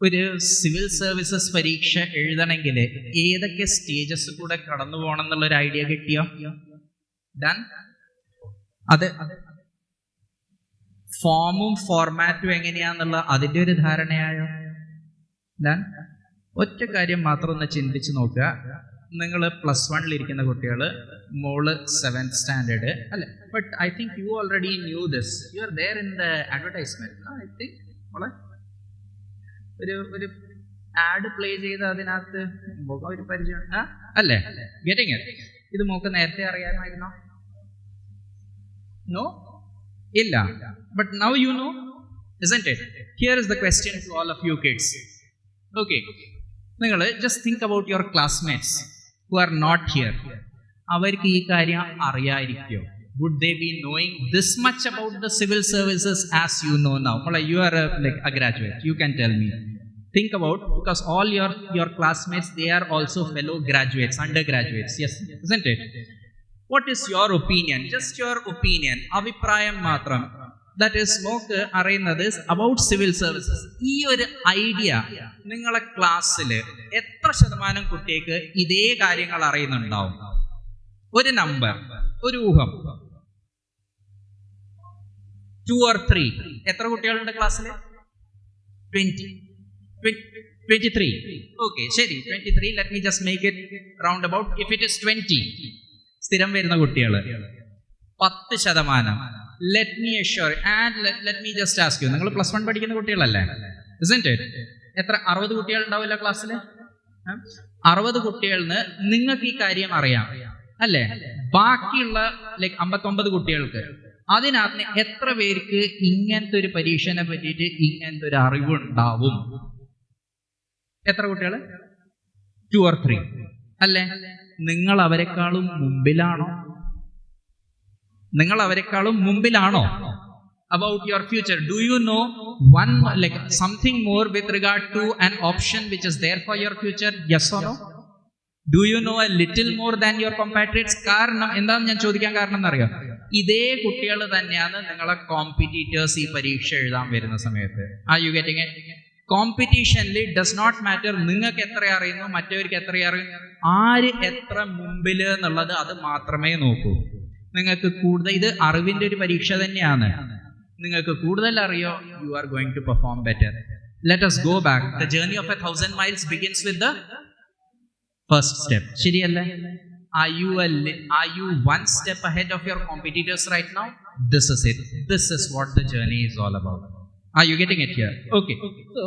ഒരു civil services പരീക്ഷ എഴുതണമെങ്കിൽ ഏതൊക്കെ stages കൂടെ കടന്നു പോകണം എന്നുള്ളൊരു idea കിട്ടിയോ? ഡൺ. അത് ഫോമും ഫോർമാറ്റും എങ്ങനെയാന്നുള്ള അതിൻ്റെ ഒരു ധാരണയായോ? ഡൺ. ഒറ്റ കാര്യം മാത്രം ഒന്ന് ചിന്തിച്ച് നോക്കുക. നിങ്ങൾ +1 ഇരിക്കുന്ന കുട്ടികൾ, മോള് 7th സ്റ്റാൻഡേർഡ് അല്ലെ? But I think you already knew this. You are there in the advertisement. I think മോളെ ഒരു ആഡ് പ്ലേ ചെയ്ത് അതിനകത്ത് ഒരു പരിചയം അല്ലേ? Getting it? ഇത് മോക്ക് നേരത്തെ അറിയാമായിരുന്നോ? നോ, ഇല്ല. But now you know, isn't it? Here is the question to all of you kids. Okay, നിങ്ങൾ just think about your classmates who are not here. അവർക്ക് ഈ കാര്യം അറിയാതിരിക്കോ? Would they be knowing this much about the civil services as you know now? You are like a graduate. You can tell me. Think about, because all your classmates, they are also fellow graduates, undergraduates. Yes, isn't it? What is your opinion? Just your opinion. അഭിപ്രായം മാത്രം. That is mock അറിയുന്നത് about civil services. ഈ ഒരു idea നിങ്ങളെ ക്ലാസ്സിൽ എത്ര ശതമാനം കുട്ടിക്ക് ഇതേ കാര്യങ്ങൾ അറിയുന്നുണ്ടാവും? ഒരു നമ്പർ, ഒരു ഊഹം. 2 or 3. എത്ര കുട്ടികളുണ്ട് ക്ലാസ്സിൽ? 23. ഓക്കെ, ശരി, 23. Let me just make it round about. If it is 20, സ്ഥിരം വരുന്ന കുട്ടികൾ 10%. Let me assure and let me just ask you, നിങ്ങൾ +1 പഠിക്കുന്ന കുട്ടികളല്ലേ? isn't it? എത്ര 60 കുട്ടികൾ ഉണ്ടാവില്ല ക്ലാസ്സിൽ? 60 കുട്ടികളിന് നിങ്ങൾക്ക് ഈ കാര്യം അറിയാം അല്ലേ? ബാക്കിയുള്ള 59 കുട്ടികൾക്ക് അതിനകത്ത് എത്ര പേർക്ക് ഇങ്ങനത്തെ ഒരു പരീക്ഷനെ പറ്റിയിട്ട് ഇങ്ങനത്തെ ഒരു അറിവുണ്ടാവും? എത്ര കുട്ടികൾ? 2 or 3 അല്ലേ? നിങ്ങൾ അവരെക്കാളും മുമ്പിലാണോ? നിങ്ങൾ അവരെക്കാളും മുമ്പിലാണോ about your future? Do you know one something more with regard to an option which is there for your future? Yes or no? Do you know a little more than your compatriots? കാരണം എന്താണ് ഞാൻ ചോദിക്കാൻ കാരണം എന്നറിയോ? ഇതേ കുട്ടികൾ തന്നെയാണ് നിങ്ങളെ കോമ്പറ്റീറ്റേഴ്സ് ഈ പരീക്ഷ എഴുതാൻ വരുന്ന സമയത്ത്. Are you getting it? കോമ്പറ്റീഷനിൽ ഡസ് നോട്ട് മാറ്റർ നിങ്ങൾക്ക് എത്ര അറിയുന്നു, മറ്റവർക്ക് എത്ര അറിയുന്നു, ആര് എത്ര മുമ്പില് എന്നുള്ളത് അത് മാത്രമേ നോക്കൂ. നിങ്ങൾക്ക് കൂടുതൽ, ഇത് അറിവിന്റെ ഒരു പരീക്ഷ തന്നെയാണ്. നിങ്ങൾക്ക് കൂടുതൽ അറിയോ, you are going to perform better. Let us go back. The journey of 1,000 miles begins with the first step. ശരിയല്ലേ? Are you one step ahead of your competitors right now? This is it. This is what the journey is all about. Are you getting it here? Okay. So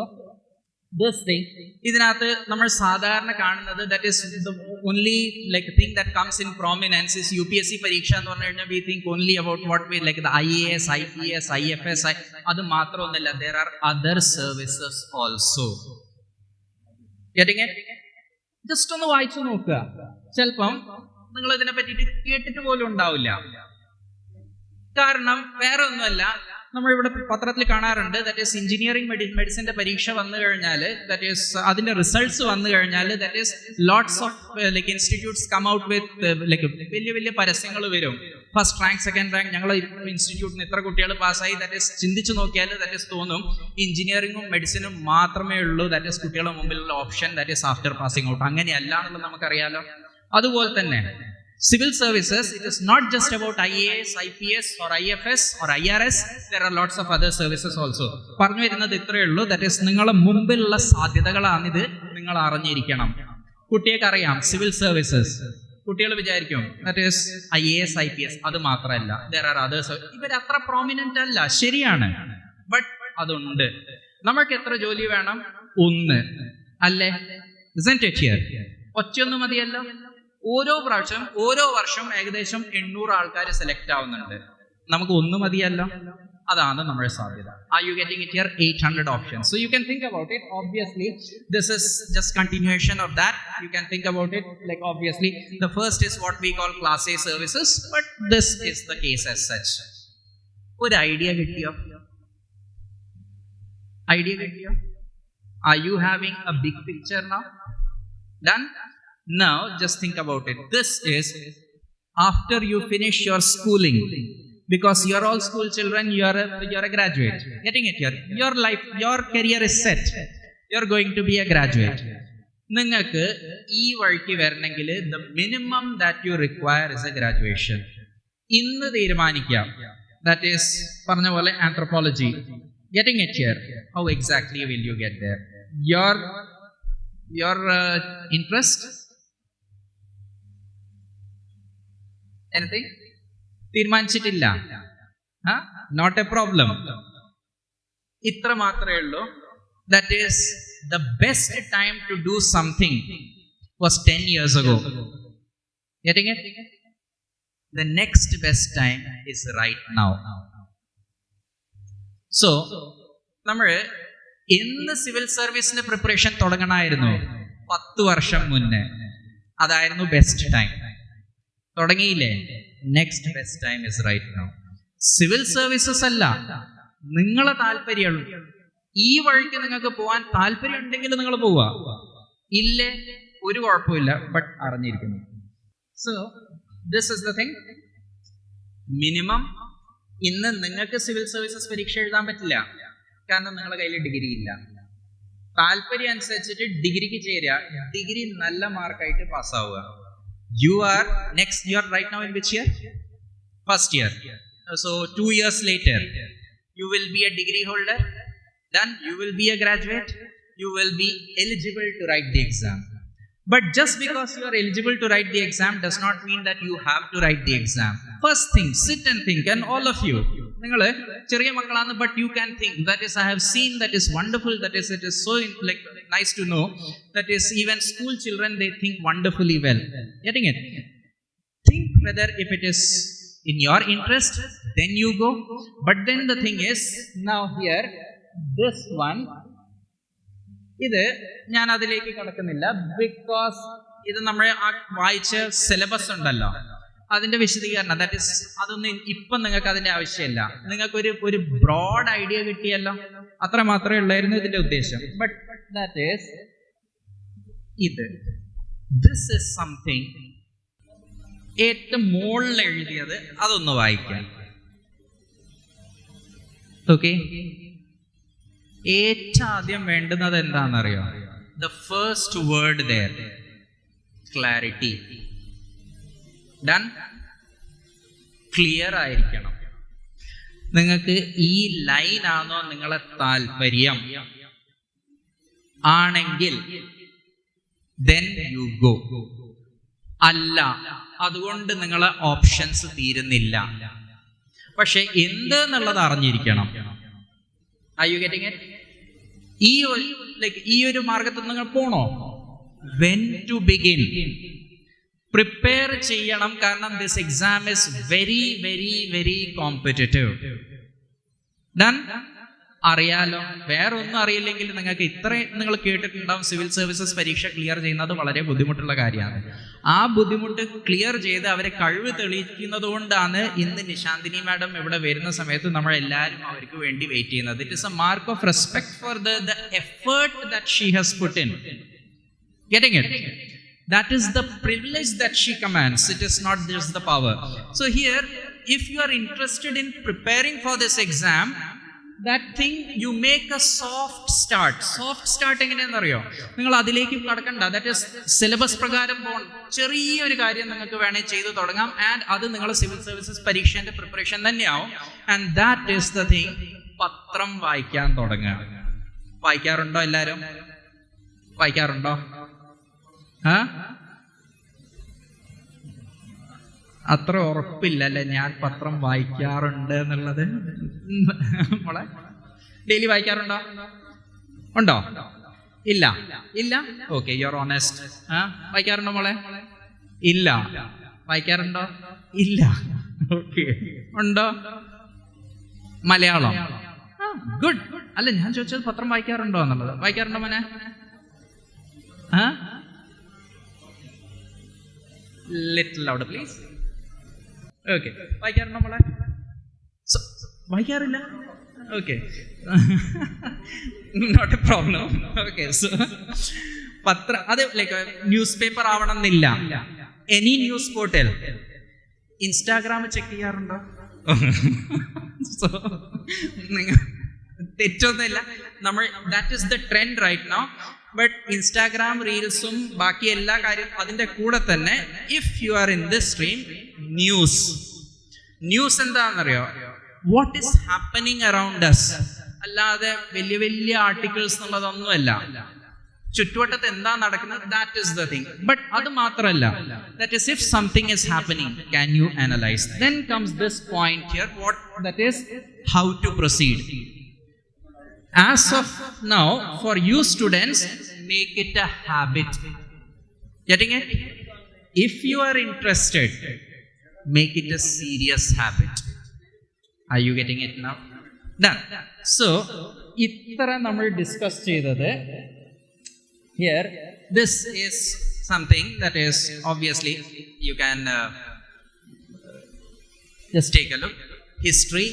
this thing, ഇതിനകത്ത് നമ്മൾ സാധാരണ കാണുന്നത് that is the only like thing that comes in prominence is UPSC പരീക്ഷ എന്ന് പറഞ്ഞു കഴിഞ്ഞാൽ we think only about what we like the IAS, IPS, IFS. അത് മാത്രമൊന്നുമല്ല, there are other services also. Getting it? Just ഒന്ന് വായിച്ചു നോക്കുക. ചിലപ്പം നിങ്ങൾ ഇതിനെ പറ്റിയിട്ട് കേട്ടിട്ട് പോലും ഉണ്ടാവില്ല. കാരണം വേറെ ഒന്നുമല്ല, നമ്മൾ ഇവിടെ പത്രത്തിൽ കാണാറുണ്ട് ദാറ്റ് ഈസ് എഞ്ചിനീയറിംഗ് മെഡിസിന്റെ പരീക്ഷ വന്നു കഴിഞ്ഞാൽ, ദാറ്റ് ഈസ് അതിന്റെ റിസൾട്ട്സ് വന്നു കഴിഞ്ഞാൽ, that is lots of like institutes come out with like വലിയ വലിയ പരസ്യങ്ങൾ വരും. ഫസ്റ്റ് റാങ്ക്, സെക്കൻഡ് റാങ്ക്, ഞങ്ങളെ ഇൻസ്റ്റിറ്റ്യൂട്ടിന് ഇത്ര കുട്ടികൾ പാസ്സായി. ദാറ്റ് ഈസ് ചിന്തിച്ചു നോക്കിയാൽ ദാറ്റ് ഈസ് തോന്നും എഞ്ചിനീയറിംഗും മെഡിസിനും മാത്രമേ ഉള്ളൂ ദാറ്റ് ഈസ് കുട്ടികളുടെ മുമ്പിലുള്ള option that is after passing out. അങ്ങനെയല്ല എന്നുള്ളത് നമുക്കറിയാലോ. അതുപോലെ തന്നെ civil services, it is not just about IAS, IPS or IFS or IRS. There are lots of other services also. പറഞ്ഞു വരുന്നത് ഇത്രയേ ഉള്ളൂ. ദാറ്റ് ഈസ് നിങ്ങളുടെ മുമ്പിലുള്ള സാധ്യതകളാണിത്, നിങ്ങൾ അറിഞ്ഞിരിക്കണം. കുട്ടികൾക്ക് അറിയാം സിവിൽ സർവീസസ്, കുട്ടികൾ വിചാരിക്കും ദാറ്റ് ഈസ് IAS, IPS. അത് മാത്രമല്ല, there are others. ഇവർ അത്ര പ്രോമിനന്റ് അല്ല, ശരിയാണ്, ബട്ട് അതുണ്ട്. നമ്മൾക്ക് എത്ര ജോലി വേണം? ഒന്ന് അല്ലേ? Isn't it here? ഒറ്റയൊന്നും മതിയല്ലോ. ഓരോ പ്രാവശ്യം ഓരോ വർഷം ഏകദേശം 800 ആൾക്കാർ സെലക്ട് ആവുന്നുണ്ട്. നമുക്ക് ഒന്ന് മതിയല്ലോ. അതാണ് നമ്മുടെ സാധ്യത. Are you getting it here? 800 options. So you can think about it. Obviously, this is just continuation of that. You can think about it like obviously the first is what we call class A services, but this is the case as such. ഒരു idea കിട്ടിയോ? Idea കിട്ടിയോ? Are you having a big picture now? Done? Now just think about it. This is after you finish your schooling, because you are all school children, you are a graduate. Getting it here? Your life, your career is set. You are going to be a graduate. നിങ്ങൾക്ക് ഈ വഴിക്ക് വരണമെങ്കിൽ the minimum that you require is a graduation. ഇന്ന് തീരുമാനിക്കാം. That is പറഞ്ഞ പോലെ anthropology. Getting it here? How exactly will you get there? Your interest? Anything? തീരുമാനിച്ചിട്ടില്ല? Not a problem. ഇത്ര മാത്രമേ ഉള്ളൂ. That is the best time to do something was 10 years ago. Getting it? The next best time is right now. So നമ്മൾ എന്ന് civil സർവീസിന്റെ preparation തുടങ്ങണമായിരുന്നു? 10 വർഷം മുന്നേ. അതായിരുന്നു best time. തുടങ്ങിയില്ലേ? Next best time is right now. Civil services അല്ല, നിങ്ങളെ താല്പര്യം ഈ വഴിക്ക് നിങ്ങൾക്ക് പോകാൻ താല്പര്യം ഉണ്ടെങ്കിൽ നിങ്ങൾ പോവുക, ഇല്ലേ ഒരു കുഴപ്പമില്ല, ബട്ട് അറിഞ്ഞിരിക്കുന്നു. So this is the thing. Minimum ഇന്ന് നിങ്ങൾക്ക് സിവിൽ സർവീസസ് പരീക്ഷ എഴുതാൻ പറ്റില്ല, കാരണം നിങ്ങളുടെ കയ്യിൽ ഡിഗ്രി ഇല്ല. താല്പര്യം അനുസരിച്ചിട്ട് ഡിഗ്രിക്ക് ചേരുക, ഡിഗ്രി നല്ല മാർക്കായിട്ട് പാസ്സാവുക. You are right now in which year? First year. So 2 years later, you will be a degree holder. Then you will be a graduate. You will be eligible to write the exam. But just because you are eligible to write the exam does not mean that you have to write the exam. First thing, sit and think, and all of you, ningal cheriya makkalanu, but you can think. That is, I have seen, that is wonderful. That is, it is so like nice to know. That is, even school children, they think wonderfully well. Getting it? Think whether if it is in your interest, then you go. But then the thing is, now here, this one, ഇത് ഞാൻ അതിലേക്ക് കടക്കുന്നില്ല, because ഇത് നമ്മൾ ആ വായിച്ച syllabus ഉണ്ടല്ലോ, അതിന്റെ വിശദീകരണം, ദാറ്റ് ഈസ് അതൊന്നും ഇപ്പം നിങ്ങൾക്ക് അതിന്റെ ആവശ്യമില്ല. നിങ്ങൾക്ക് ഒരു ബ്രോഡ് ഐഡിയ കിട്ടിയല്ലോ, അത്ര മാത്രമേ ഉള്ളായിരുന്നു ഇതിന്റെ ഉദ്ദേശം. ബട്ട് ദാറ്റ് ഈസ് ഇത്. ദിസ് ഈസ് സംതിങ് ഏറ്റവും മുകളിൽ എഴുതിയത്, അതൊന്ന് വായിക്കാം. ഓക്കെ, ഏറ്റവും ആദ്യം വേണ്ടുന്നത് എന്താണെന്നറിയോ? The first word there, clarity. Done. Clear ആയിരിക്കണം. നിങ്ങൾക്ക് ഈ ലൈനാണോ നിങ്ങളെ താല്പര്യം ആണെങ്കിൽ then you go. അല്ല, അതുകൊണ്ട് നിങ്ങളെ ഓപ്ഷൻസ് തീരുന്നില്ല. പക്ഷെ എന്ത് എന്നുള്ളത് അറിഞ്ഞിരിക്കണം. Are you getting it? ഈ ലൈക്ക് ഈ ഒരു മാർഗത്തിൽ നിങ്ങൾ പോണോ? When to begin? പ്രിപ്പയർ ചെയ്യണം. കാരണം this exam is very very very competitive. Done? അറിയാലോ. വേറെ ഒന്നും അറിയില്ലെങ്കിൽ നിങ്ങൾക്ക് ഇത്രയും നിങ്ങൾ കേട്ടിട്ടുണ്ടാവും, സിവിൽ സർവീസസ് പരീക്ഷ ക്ലിയർ ചെയ്യുന്നത് വളരെ ബുദ്ധിമുട്ടുള്ള കാര്യമാണ്. ആ ബുദ്ധിമുട്ട് ക്ലിയർ ചെയ്ത് അവരെ കഴിവ് തെളിയിക്കുന്നത് കൊണ്ടാണ് ഇന്ന് നിശാന്തിനി മാഡം ഇവിടെ വരുന്ന സമയത്ത് നമ്മൾ എല്ലാവരും അവർക്ക് വേണ്ടി വെയിറ്റ് ചെയ്യുന്നത്. It is A mark of respect for the effort that she has put in. Getting it? That is the privilege that she commands. It is not just the power. So here, if you are interested in preparing for this exam, that thing you make a soft start. Soft start എങ്ങനെയാണെന്ന് അറിയോ? നിങ്ങൾ അതിലേക്ക് കടക്കണ്ട. That is syllabus പ്രകാരം ചെറിയൊരു കാര്യം നിങ്ങൾക്ക് വേണേൽ ചെയ്തു തുടങ്ങാം. ആൻഡ് അത് നിങ്ങൾ സിവിൽ സർവീസസ് പരീക്ഷേന്റെ പ്രിപ്പറേഷൻ തന്നെയാവും. And that is the thing. പത്രം വായിക്കാൻ തുടങ്ങുക. വായിക്കാറുണ്ടോ എല്ലാവരും? വായിക്കാറുണ്ടോ? അത്ര ഉറപ്പില്ലല്ലേ ഞാൻ പത്രം വായിക്കാറുണ്ട് എന്നുള്ളത്. മോളെ ഡെയിലി വായിക്കാറുണ്ടോ? ഉണ്ടോ? ഇല്ല. ഇല്ല. Okay, you are honest. വായിക്കാറുണ്ടോ മോളെ? ഇല്ല. വായിക്കാറുണ്ടോ? ഇല്ല. ഓക്കെ. ഉണ്ടോ? മലയാളം? ഗുഡ്. അല്ല, ഞാൻ ചോദിച്ചത് പത്രം വായിക്കാറുണ്ടോ എന്നുള്ളത്. വായിക്കാറുണ്ടോ മോനെ? Little louder please. ഓക്കെ. വായിക്കാറുണ്ടോ മോളെ? വായിക്കാറില്ല? Okay, not a problem. Okay. So പത്രം അത് ലൈക്ക് ന്യൂസ് പേപ്പർ ആവണം എന്നില്ല. Any news portal. Instagram check ചെയ്യാറുണ്ടോ? സോ നിങ്ങൾ തെറ്റൊന്നുമില്ല. നമ്മൾ that is the trend right now. But Instagram റീൽസും ബാക്കി എല്ലാ കാര്യവും അതിൻ്റെ കൂടെ തന്നെ, if you are in this stream, news എന്താണെന്നറിയോ? What is happening around us. അല്ലാതെ വലിയ വലിയ ആർട്ടിക്കിൾസ് എന്നുള്ളതൊന്നുമല്ല. ചുറ്റുവട്ടത്ത് എന്താ നടക്കുന്നത്, that is the thing. But അത് മാത്രമല്ല, that is if something is happening, can you analyse? Then comes this point here, what that is how to proceed. As of now, for you students, make it a habit. Getting it? If you are interested, make it a serious habit. Are you getting it now? Done. So, ഇത്ര നമ്മൾ discuss ചെയ്തത്. Here, this is something that is obviously you can just take a look. History.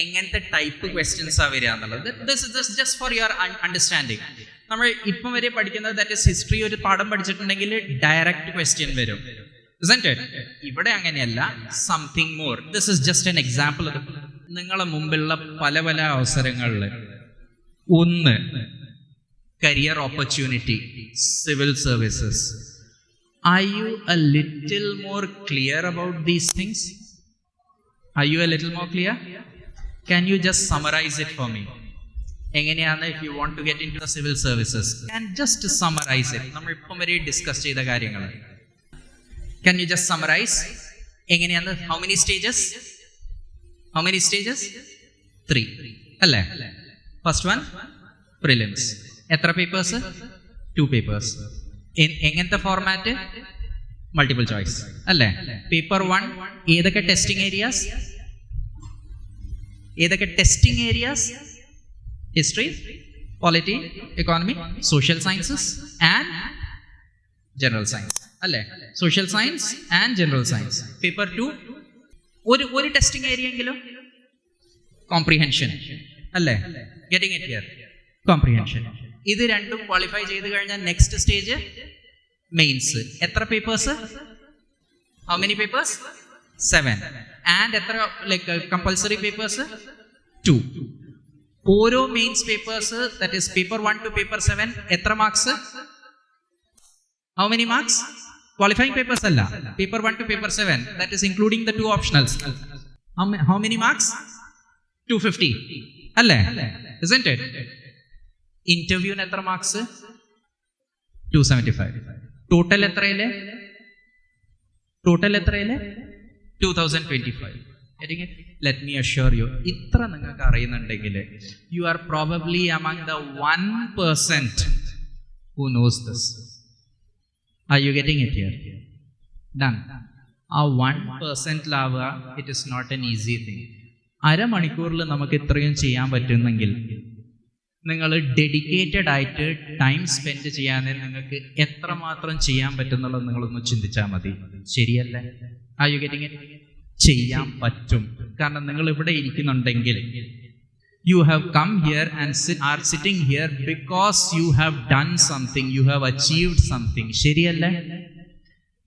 എങ്ങനത്തെ type questions ആ വരിക എന്നുള്ളത്. This is just for your understanding. നമ്മൾ ഇപ്പം വരെ പഠിക്കുന്നത് ദാറ്റ് ഇസ് ഹിസ്റ്ററി. ഒരു പാഠം പഠിച്ചിട്ടുണ്ടെങ്കിൽ ഡയറക്റ്റ് ക്വസ്റ്റ്യൻ വരും. ഇവിടെ അങ്ങനെയല്ല. Something more. This is just an example. നിങ്ങളെ മുമ്പുള്ള പല പല അവസരങ്ങളിൽ, ഒന്ന് career opportunity, civil services. Are you A little more clear about these things? Are you A little more clear? Can you just summarize it for me? എങ്ങനെയാണ് if you want to get into the civil services? Can just summarize it. നമ്മൾ ഇപ്പം വരെ discuss ചെയ്ത കാര്യങ്ങൾ. Can you just summarize? എങ്ങനെയാണ്? How many stages? How many stages? 3. അല്ലേ? First one, prelims. എത്ര papers? 2 papers. എങ്ങനത്തെ ഫോർമാറ്റ്? മൾട്ടിപ്പിൾ ചോയ്സ് അല്ലേ? പേപ്പർ 1 ഏതൊക്കെ ടെസ്റ്റിംഗ് ഏരിയാസ്? ഏതൊക്കെ testing areas? History, polity, economy, social sciences and general science അല്ലേ? Social science and general science. Paper 2 ഒരു testing area എങ്കിലും comprehension അല്ലേ? Getting it here, comprehension. ഇത് രണ്ടും ക്വാളിഫൈ ചെയ്ത് കഴിഞ്ഞാൽ നെക്സ്റ്റ് സ്റ്റേജ് മെയിൻസ്. എത്ര papers? How many papers? 7. And എത്ര ലൈക്ക് കമ്പൽസറി പേപ്പേഴ്സ്? 2. ഓരോ mains papers, that is paper 1 to paper 7, എത്ര marks? How many marks? Qualifying papers അല്ല, paper 1 to paper 7, that is including the 2 optionals. How many marks? 250 അല്ലേ? isn't it? ഇന്റർവ്യൂവിന് എത്ര marks? 275. Total എത്രയിലെ? 2025. Let me assure you, ഇത്ര നിങ്ങൾക്ക് അറിയുന്നുണ്ടെങ്കിൽ you are probably among the 1% who knows this. Are you getting it here? Done. ആ 1% ലാവുക, it is not an easy thing. അരമണിക്കൂറിൽ നമുക്ക് ഇത്രയും ചെയ്യാൻ പറ്റുന്നെങ്കിൽ നിങ്ങൾ ഡെഡിക്കേറ്റഡ് ആയിട്ട് ടൈം സ്പെൻഡ് ചെയ്യാനേ നിങ്ങൾക്ക് എത്രമാത്രം ചെയ്യാൻ പറ്റുന്നുള്ളത് നിങ്ങളൊന്ന് ചിന്തിച്ചാൽ മതി. ശരിയല്ലേ? Are you getting it? ചെയ്യാൻ പറ്റും. കാരണം നിങ്ങൾ ഇവിടെ ഇരിക്കുന്നുണ്ടെങ്കിൽ you have come here and are sitting here because you have done something, you have achieved something. ശരിയല്ലേ?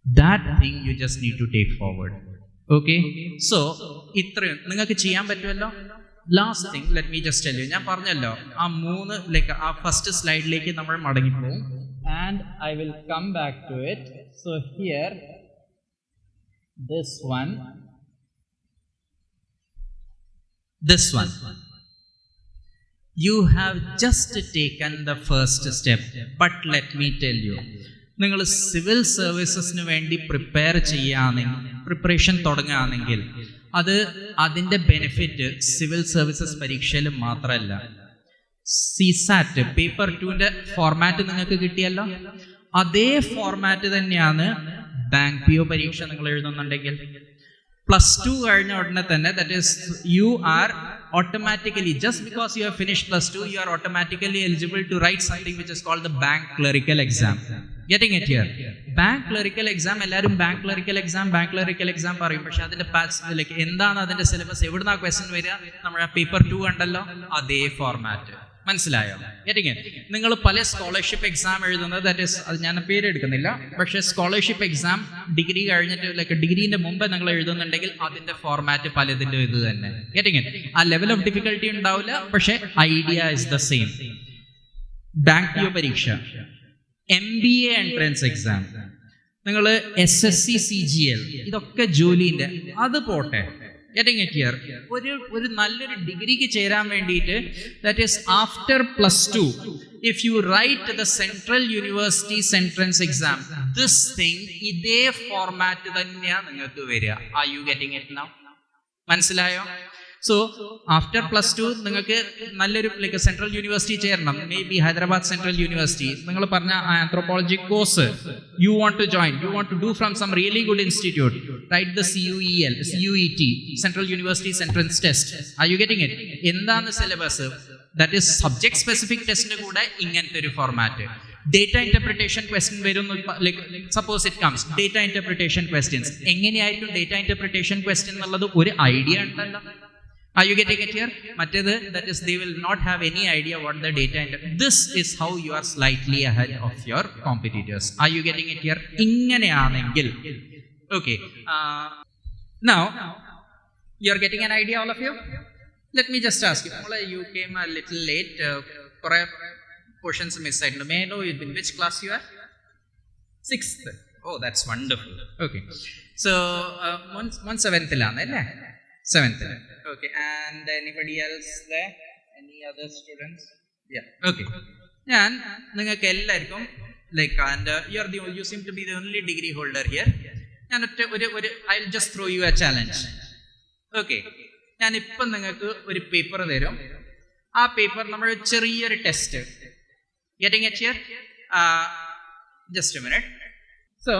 That thing you just need to take forward. Okay? So ഇത്രയും നിങ്ങൾക്ക് ചെയ്യാൻ പറ്റുമല്ലോ. Last thing, let me just tell you, ഞാൻ പറഞ്ഞല്ലോ ആ 3 ആ first സ്ലൈഡിലേക്ക് നമ്മൾ മടങ്ങിപ്പോകും. And I will come back to it. So here this one, you have just taken the first step. But let me tell you, നിങ്ങൾ civil സർവീസസിന് വേണ്ടി preparation തുടങ്ങുകയാണെങ്കിൽ അതിൻ്റെ ബെനിഫിറ്റ് സിവിൽ സർവീസസ് പരീക്ഷയിൽ മാത്രമല്ല. സിസാറ്റ് പേപ്പർ 2ന്റെ ഫോർമാറ്റ് നിങ്ങൾക്ക് കിട്ടിയല്ലോ, അതേ format തന്നെയാണ് ബാങ്ക് പി ഒ പരീക്ഷ നിങ്ങൾ എഴുതുന്നുണ്ടെങ്കിൽ. +2 കഴിഞ്ഞ ഉടനെ തന്നെ, that is you are automatically, just because you have finished +2, you are automatically eligible to write something which is called the bank clerical exam. Getting it here? Bank clerical exam, എല്ലാവരും bank clerical exam പറയും. പക്ഷെ അതിന്റെ like എന്താണ് അതിന്റെ syllabus, എവിടുന്നാ question വരിക? നമ്മുടെ paper 2 കണ്ടല്ലോ, അതേ ഫോർമാറ്റ്. മനസ്സിലായോ? Getting it? നിങ്ങൾ പല സ്കോളർഷിപ്പ് എക്സാം എഴുതുന്നത്, ദാറ്റ് ഈസ്, അത് ഞാൻ പേര് എടുക്കുന്നില്ല, പക്ഷേ സ്കോളർഷിപ്പ് എക്സാം ഡിഗ്രി കഴിഞ്ഞിട്ട് ലൈക്ക് ഡിഗ്രീന്റെ മുമ്പ് നിങ്ങൾ എഴുതുന്നുണ്ടെങ്കിൽ അതിന്റെ ഫോർമാറ്റ് പലതിൻ്റെ ഇത് തന്നെ. Getting it? ആ ലെവൽ ഓഫ് ഡിഫിക്കൽട്ടി ഉണ്ടാവില്ല, പക്ഷേ idea is the same. Bank P O പരീക്ഷ, MBA എൻട്രൻസ് എക്സാം, നിങ്ങൾ SSC CGL, ഇതൊക്കെ ജോലിന്റെ, അത് പോട്ടെ. Getting it here? ഒരു നല്ലൊരു ഡിഗ്രിക്ക് ചേരാൻ വേണ്ടിയിട്ട്, that is after +2, if you write the Central University's entrance exam, this thing ഇതേ ഫോർമാറ്റ് തന്നെയാണ് നിങ്ങൾക്ക് വരിക. Are you getting it now? മനസ്സിലായോ? സോ ആഫ്റ്റർ +2 നിങ്ങൾക്ക് നല്ലൊരു ലൈക്ക് സെൻട്രൽ യൂണിവേഴ്സിറ്റി ചേരണം, maybe Hyderabad central university. നിങ്ങൾ പറഞ്ഞ anthropology course you want to join, you want to do from some really good institute, right the CUET, central universities entrance test. Are you getting it? എന്താണ് syllabus? That is subject specific ടെസ്റ്റിന്റെ കൂടെ ഇങ്ങനത്തെ ഒരു format. Data interpretation question വരുന്നു, like suppose it comes data interpretation questions. എങ്ങനെയായിരിക്കും data interpretation question എന്നുള്ളത് ഒരു idea ഉണ്ടല്ലോ. Are you getting it here? Mattadu, that is, they will not have any idea what the data. This is how you are slightly ahead of your competitors. Are you getting it here? Ingane aanengil. Okay. Now, you are getting an idea, all of you? Let me just ask you. You came a little late. Portions missed. May I know in which class you are? 6th. Oh, that's wonderful. Okay. So, 7th ilana, alle? 7th. Okay, and anybody else there? Any other students? Yeah. Okay. ഞാൻ നിങ്ങൾക്ക് എല്ലാവർക്കും like and you seem to be the only degree holder here. ഞാൻ I'll just throw you a challenge. Okay. ഞാൻ ഇപ്പം നിങ്ങൾക്ക് ഒരു paper തരും. ആ പേപ്പർ നമ്മൾ ചെറിയൊരു test. Getting it here? Just a minute. So,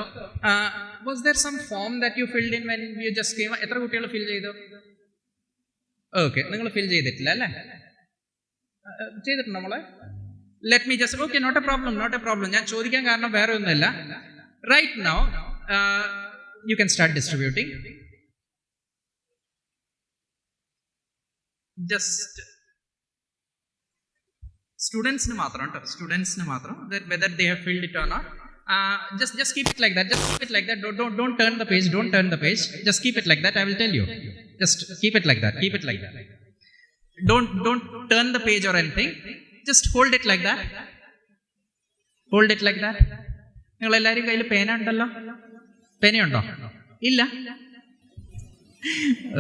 was there some form that you filled in when you just came? എത്ര കുട്ടികൾ ഫിൽ ചെയ്തു? ഓക്കെ, നിങ്ങൾ ഫിൽ ചെയ്തിട്ടില്ല അല്ലേ? ചെയ്തിട്ടുണ്ടോ നമ്മളെ? Let me just, okay, not a problem. ഞാൻ ചോദിക്കാൻ കാരണം വേറെ ഒന്നുമില്ല. Right now you can start distributing. Just സ്റ്റുഡൻസിന് മാത്രം കേട്ടോ, സ്റ്റുഡൻസിന് മാത്രം, whether they have filled it or not. Just keep it like that. Just keep it like that. Don't turn the page. Don't turn the page. Just keep it like that. I will tell you. Just keep it like that. Keep it like that. Don't turn the page or anything. Just hold it like that. Hold it like that. നിങ്ങൾ എല്ലാവരും കയ്യിൽ പേന ഉണ്ടല്ലോ? പേനയുണ്ടോ? ഇല്ല.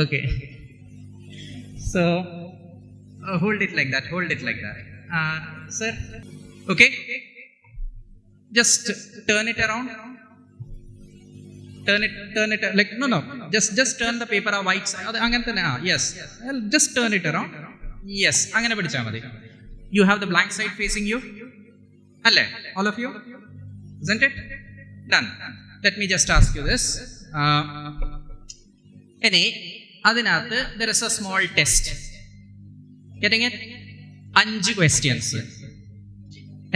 Okay. So hold it like that. Hold it like that. Sir. Okay. Just turn it around. turn it like no, just turn the paper a white side. അങ്ങനെ തന്നെ yes, just turn it around. Yes, അങ്ങനെ പിടിച്ചാൽ മതി. You have the blank side facing you, അല്ലേ, all of you, isn't it? Done. Let me just ask you this. ഇനി അതിനകത്ത് there is a small test. Getting it? 5 questions.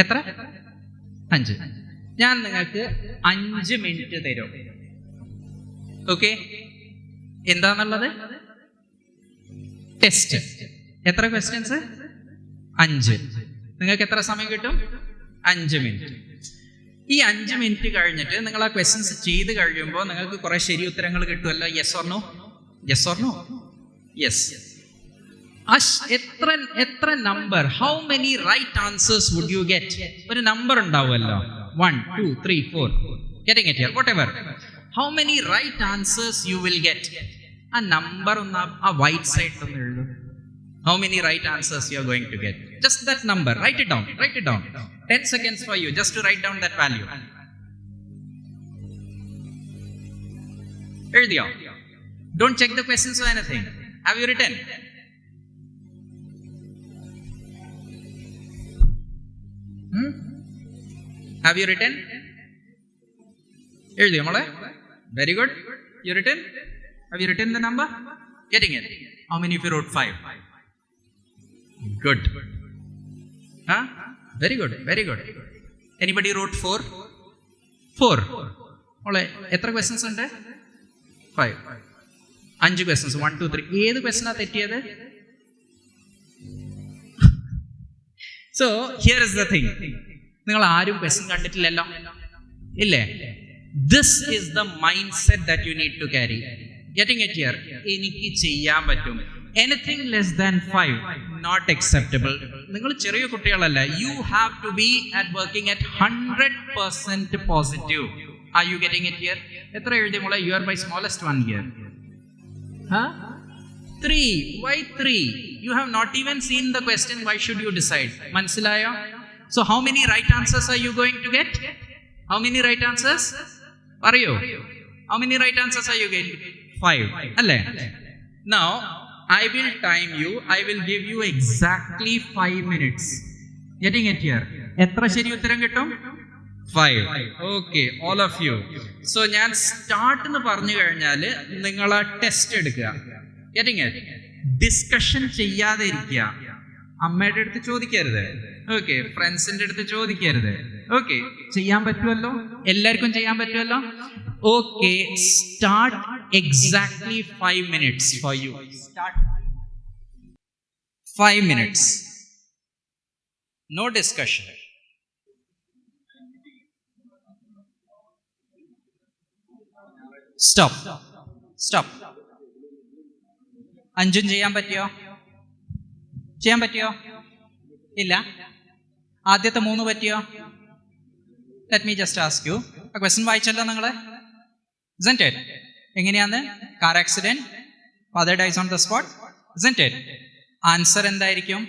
എത്ര? 5. ഞാൻ നിങ്ങൾക്ക് 5 minute തരും. ഓക്കെ, എന്താന്നുള്ളത്? ടെസ്റ്റ്. എത്ര ക്വസ്റ്റ്യൻസ്? 5. നിങ്ങൾക്ക് എത്ര സമയം കിട്ടും? 5 മിനിറ്റ്. ഈ 5 മിനിറ്റ് കഴിഞ്ഞിട്ട് നിങ്ങൾ ആ ക്വസ്റ്റ്യൻസ് ചെയ്ത് കഴിയുമ്പോൾ നിങ്ങൾക്ക് കുറെ ശരി ഉത്തരങ്ങൾ കിട്ടുമല്ലോ. Yes or no? Yes or no? Yes. എത്ര number, how many right answers would you get? ഒരു നമ്പർ ഉണ്ടാവുമല്ലോ, 1 2 3 4, getting it here, whatever. How many right answers you will get? A number on a white side on the earth. How many right answers you are going to get? Just that number. Write it down. 10 seconds for you just to write down that value. Earlier. Don't check the questions or anything. Have you written? Have you written? Earlier, mole. Very good. You written? Have you written the number? Getting it? How many of you wrote 5? Good. Huh? Very good. Anybody wrote 4? 4. Ole, etra questions unde? 5. 5 questions. 1 2 3. Edu question a tettiyathu? So here is the thing. നിങ്ങൾ ആരും question കണ്ടിട്ടില്ലല്ലോ, ഇല്ലേ? This is the mindset that you need to carry. Getting it here? എനിക്ക് ചെയ്യാൻ പറ്റും. Anything less than 5 not acceptable. നിങ്ങൾ ചെറിയ കുട്ടികളല്ല. You have to be working at 100% positive. Are you getting it here? എത്ര എഴുതി മോളെ? You are my smallest one here. 3. Why 3? You have not even seen the question. Why should you decide? മനസ്സിലായോ? So how many right answers are you going to get? How many right answers? Parayyo. How many right answers are you getting? 5. Alle. Now I will time you. I will give you exactly 5 minutes. Getting it here? എത്ര ശരി ഉത്തരം കിട്ടും? 5. Okay, all of you. So ഞാൻ start എന്ന് പറഞ്ഞു കഴിഞ്ഞാൽ നിങ്ങൾ ആ ടെസ്റ്റ് എടുക്കുക. Getting it? ഡിസ്കഷൻ ചെയ്യാതെ ഇരിക്കുക. അമ്മയുടെ അടുത്ത് ചോദിക്കരുത്. ഓക്കെ, ഫ്രണ്ട്സിന്റെ അടുത്ത് ചോദിക്കരുത്. ഓക്കെ, ചെയ്യാൻ പറ്റുമല്ലോ, എല്ലാവർക്കും ചെയ്യാൻ പറ്റുമല്ലോ. Okay, start exactly 5 minutes for you. Start 5 minutes. No discussion. Stop. അഞ്ചും ചെയ്യാൻ പറ്റിയോ? ഇല്ല. ആദ്യത്തെ 3 പറ്റിയോ? Let me just ask you. ആ ക്വസ്റ്റ്യൻ വായിച്ചല്ലോ നിങ്ങള്, isn't it? എങ്ങനെയാന്ന്? Car accident, father dies on the spot, isn't it? Answer എന്തായിരിക്കും?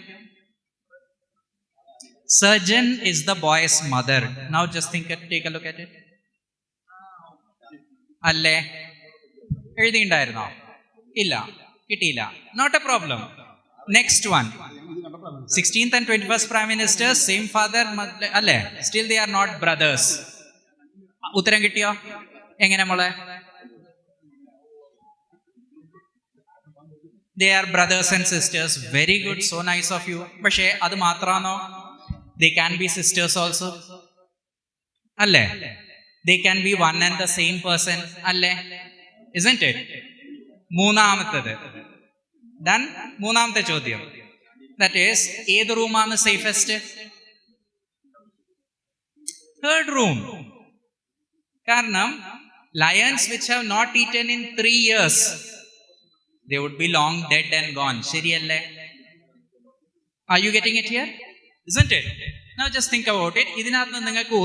Surgeon is the boy's mother. Now just take a look at it. അല്ലേ? എഴുതിണ്ടായിരുന്നോ? ഇല്ല, കിട്ടിയില്ല. Not a problem. Next one. 16th and 21st Prime Minister, same father, അല്ലേ? Still they are not brothers. ഉത്തരം കിട്ടിയോ? എങ്ങനെ മോളെ? They are brothers and sisters. Very good, so nice of you. പക്ഷേ അത് മാത്രമാണോ? They can be sisters also. അല്ലേ? They can be one and the same person. അല്ലേ? Isn't it? മൂന്നാമത്തേത്. Then മൂന്നാമത്തെ ചോദ്യം. That is, ഏത് റൂമാണ് സേഫസ്റ്റ്? Third room. കാരണം lions which have not eaten in 3 years, they would be long dead and gone. ശരിയല്ലേ? Are you getting it here? Isn't it? Now just think about it. ഇതിനകത്ത് നിങ്ങൾക്ക്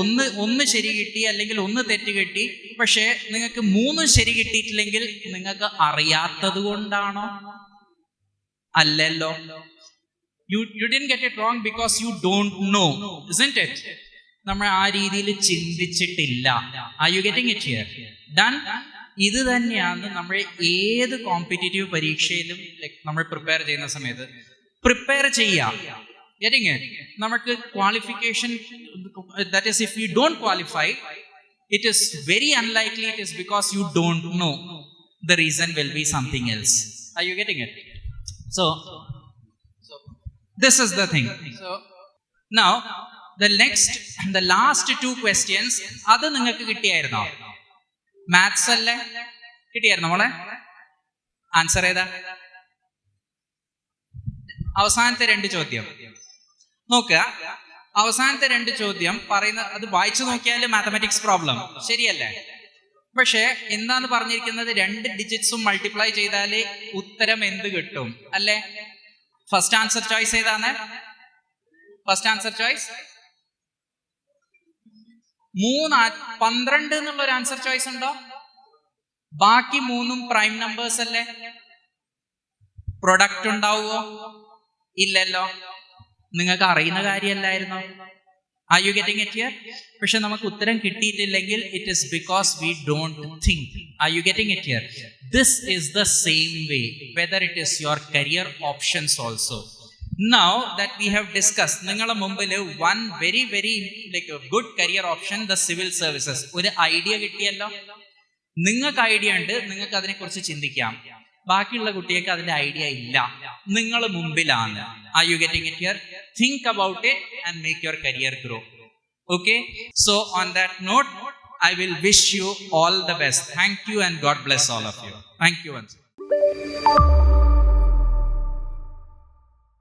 ഒന്ന് ശരി കിട്ടി അല്ലെങ്കിൽ ഒന്ന് തെറ്റ് കിട്ടി. പക്ഷേ നിങ്ങൾക്ക് 3 ശരി കിട്ടിയിട്ടില്ലെങ്കിൽ നിങ്ങൾക്ക് അറിയാത്തത് കൊണ്ടാണോ? അല്ലല്ലോ. You didn't get it wrong because you don't know, isn't it? നമ്മൾ ആ രീതിയിൽ ചിന്തിച്ചിട്ടില്ല. Are you getting it here? Done? ഇത് തന്നെയാണ് നമ്മൾ ഏത് കോമ്പറ്റേറ്റീവ് പരീക്ഷയിലും നമ്മൾ പ്രിപ്പയർ ചെയ്യുന്ന സമയത്ത് പ്രിപ്പയർ ചെയ്യാം. Getting it? നമുക്ക് qualification, that is if you don't qualify, it is very unlikely it is because you don't know. The reason will be something else. Are you getting it? So this is the thing. So now the last two questions, adu ningalku kittiyayirno? Maths alle kittiyayirno mole? Answer eda? അവസാനത്തെ രണ്ട് ചോദ്യം നോക്കുക. അവസാനത്തെ രണ്ട് ചോദ്യം പറയുന്ന അത് വായിച്ചു നോക്കിയാൽ മാത്തമാറ്റിക്സ് പ്രോബ്ലം ശരിയല്ലേ? പക്ഷെ എന്താണ് പറഞ്ഞിരിക്കുന്നത്? 2 ഡിജിറ്റ്സും മൾട്ടിപ്ലൈ ചെയ്താല് ഉത്തരം എന്ത് കിട്ടും അല്ലേ? ഫസ്റ്റ് ആൻസർ ചോയ്സ് ഏതാണ്? ഫസ്റ്റ് ആൻസർ ചോയ്സ് 12 എന്നുള്ള ഒരു ആൻസർ ചോയ്സ് ഉണ്ടോ? ബാക്കി 3 പ്രൈം നമ്പേഴ്സ് അല്ലേ? പ്രൊഡക്റ്റ് ഉണ്ടാവുമോ? ഇല്ലല്ലോ. നിങ്ങൾക്ക് അറിയുന്ന കാര്യമല്ലായിരുന്നോ? Are you getting it here? പക്ഷെ നമുക്ക് ഉത്തരം കിട്ടിയിട്ടില്ലെങ്കിൽ it is because we don't think. Are you getting it here? This is the same way whether it is your career options also. Now that we have discussed, നിങ്ങളുടെ മുമ്പിൽ one very like a good career option, the civil services. ഒരു idea കിട്ടിയല്ലോ. നിങ്ങൾക്ക് idea ഉണ്ട്, നിങ്ങൾക്ക് അതിനെക്കുറിച്ച് ചിന്തിക്കാം. ബാക്കിയുള്ള കുട്ടികൾക്ക് അതിന്റെ ഐഡിയ ഇല്ല. നിങ്ങൾ മുമ്പിലാണ്. Are you getting it here? Think about it and make your career grow. Okay? So on that note, I will wish you all the best. Thank you and God bless all of you. Thank you once again.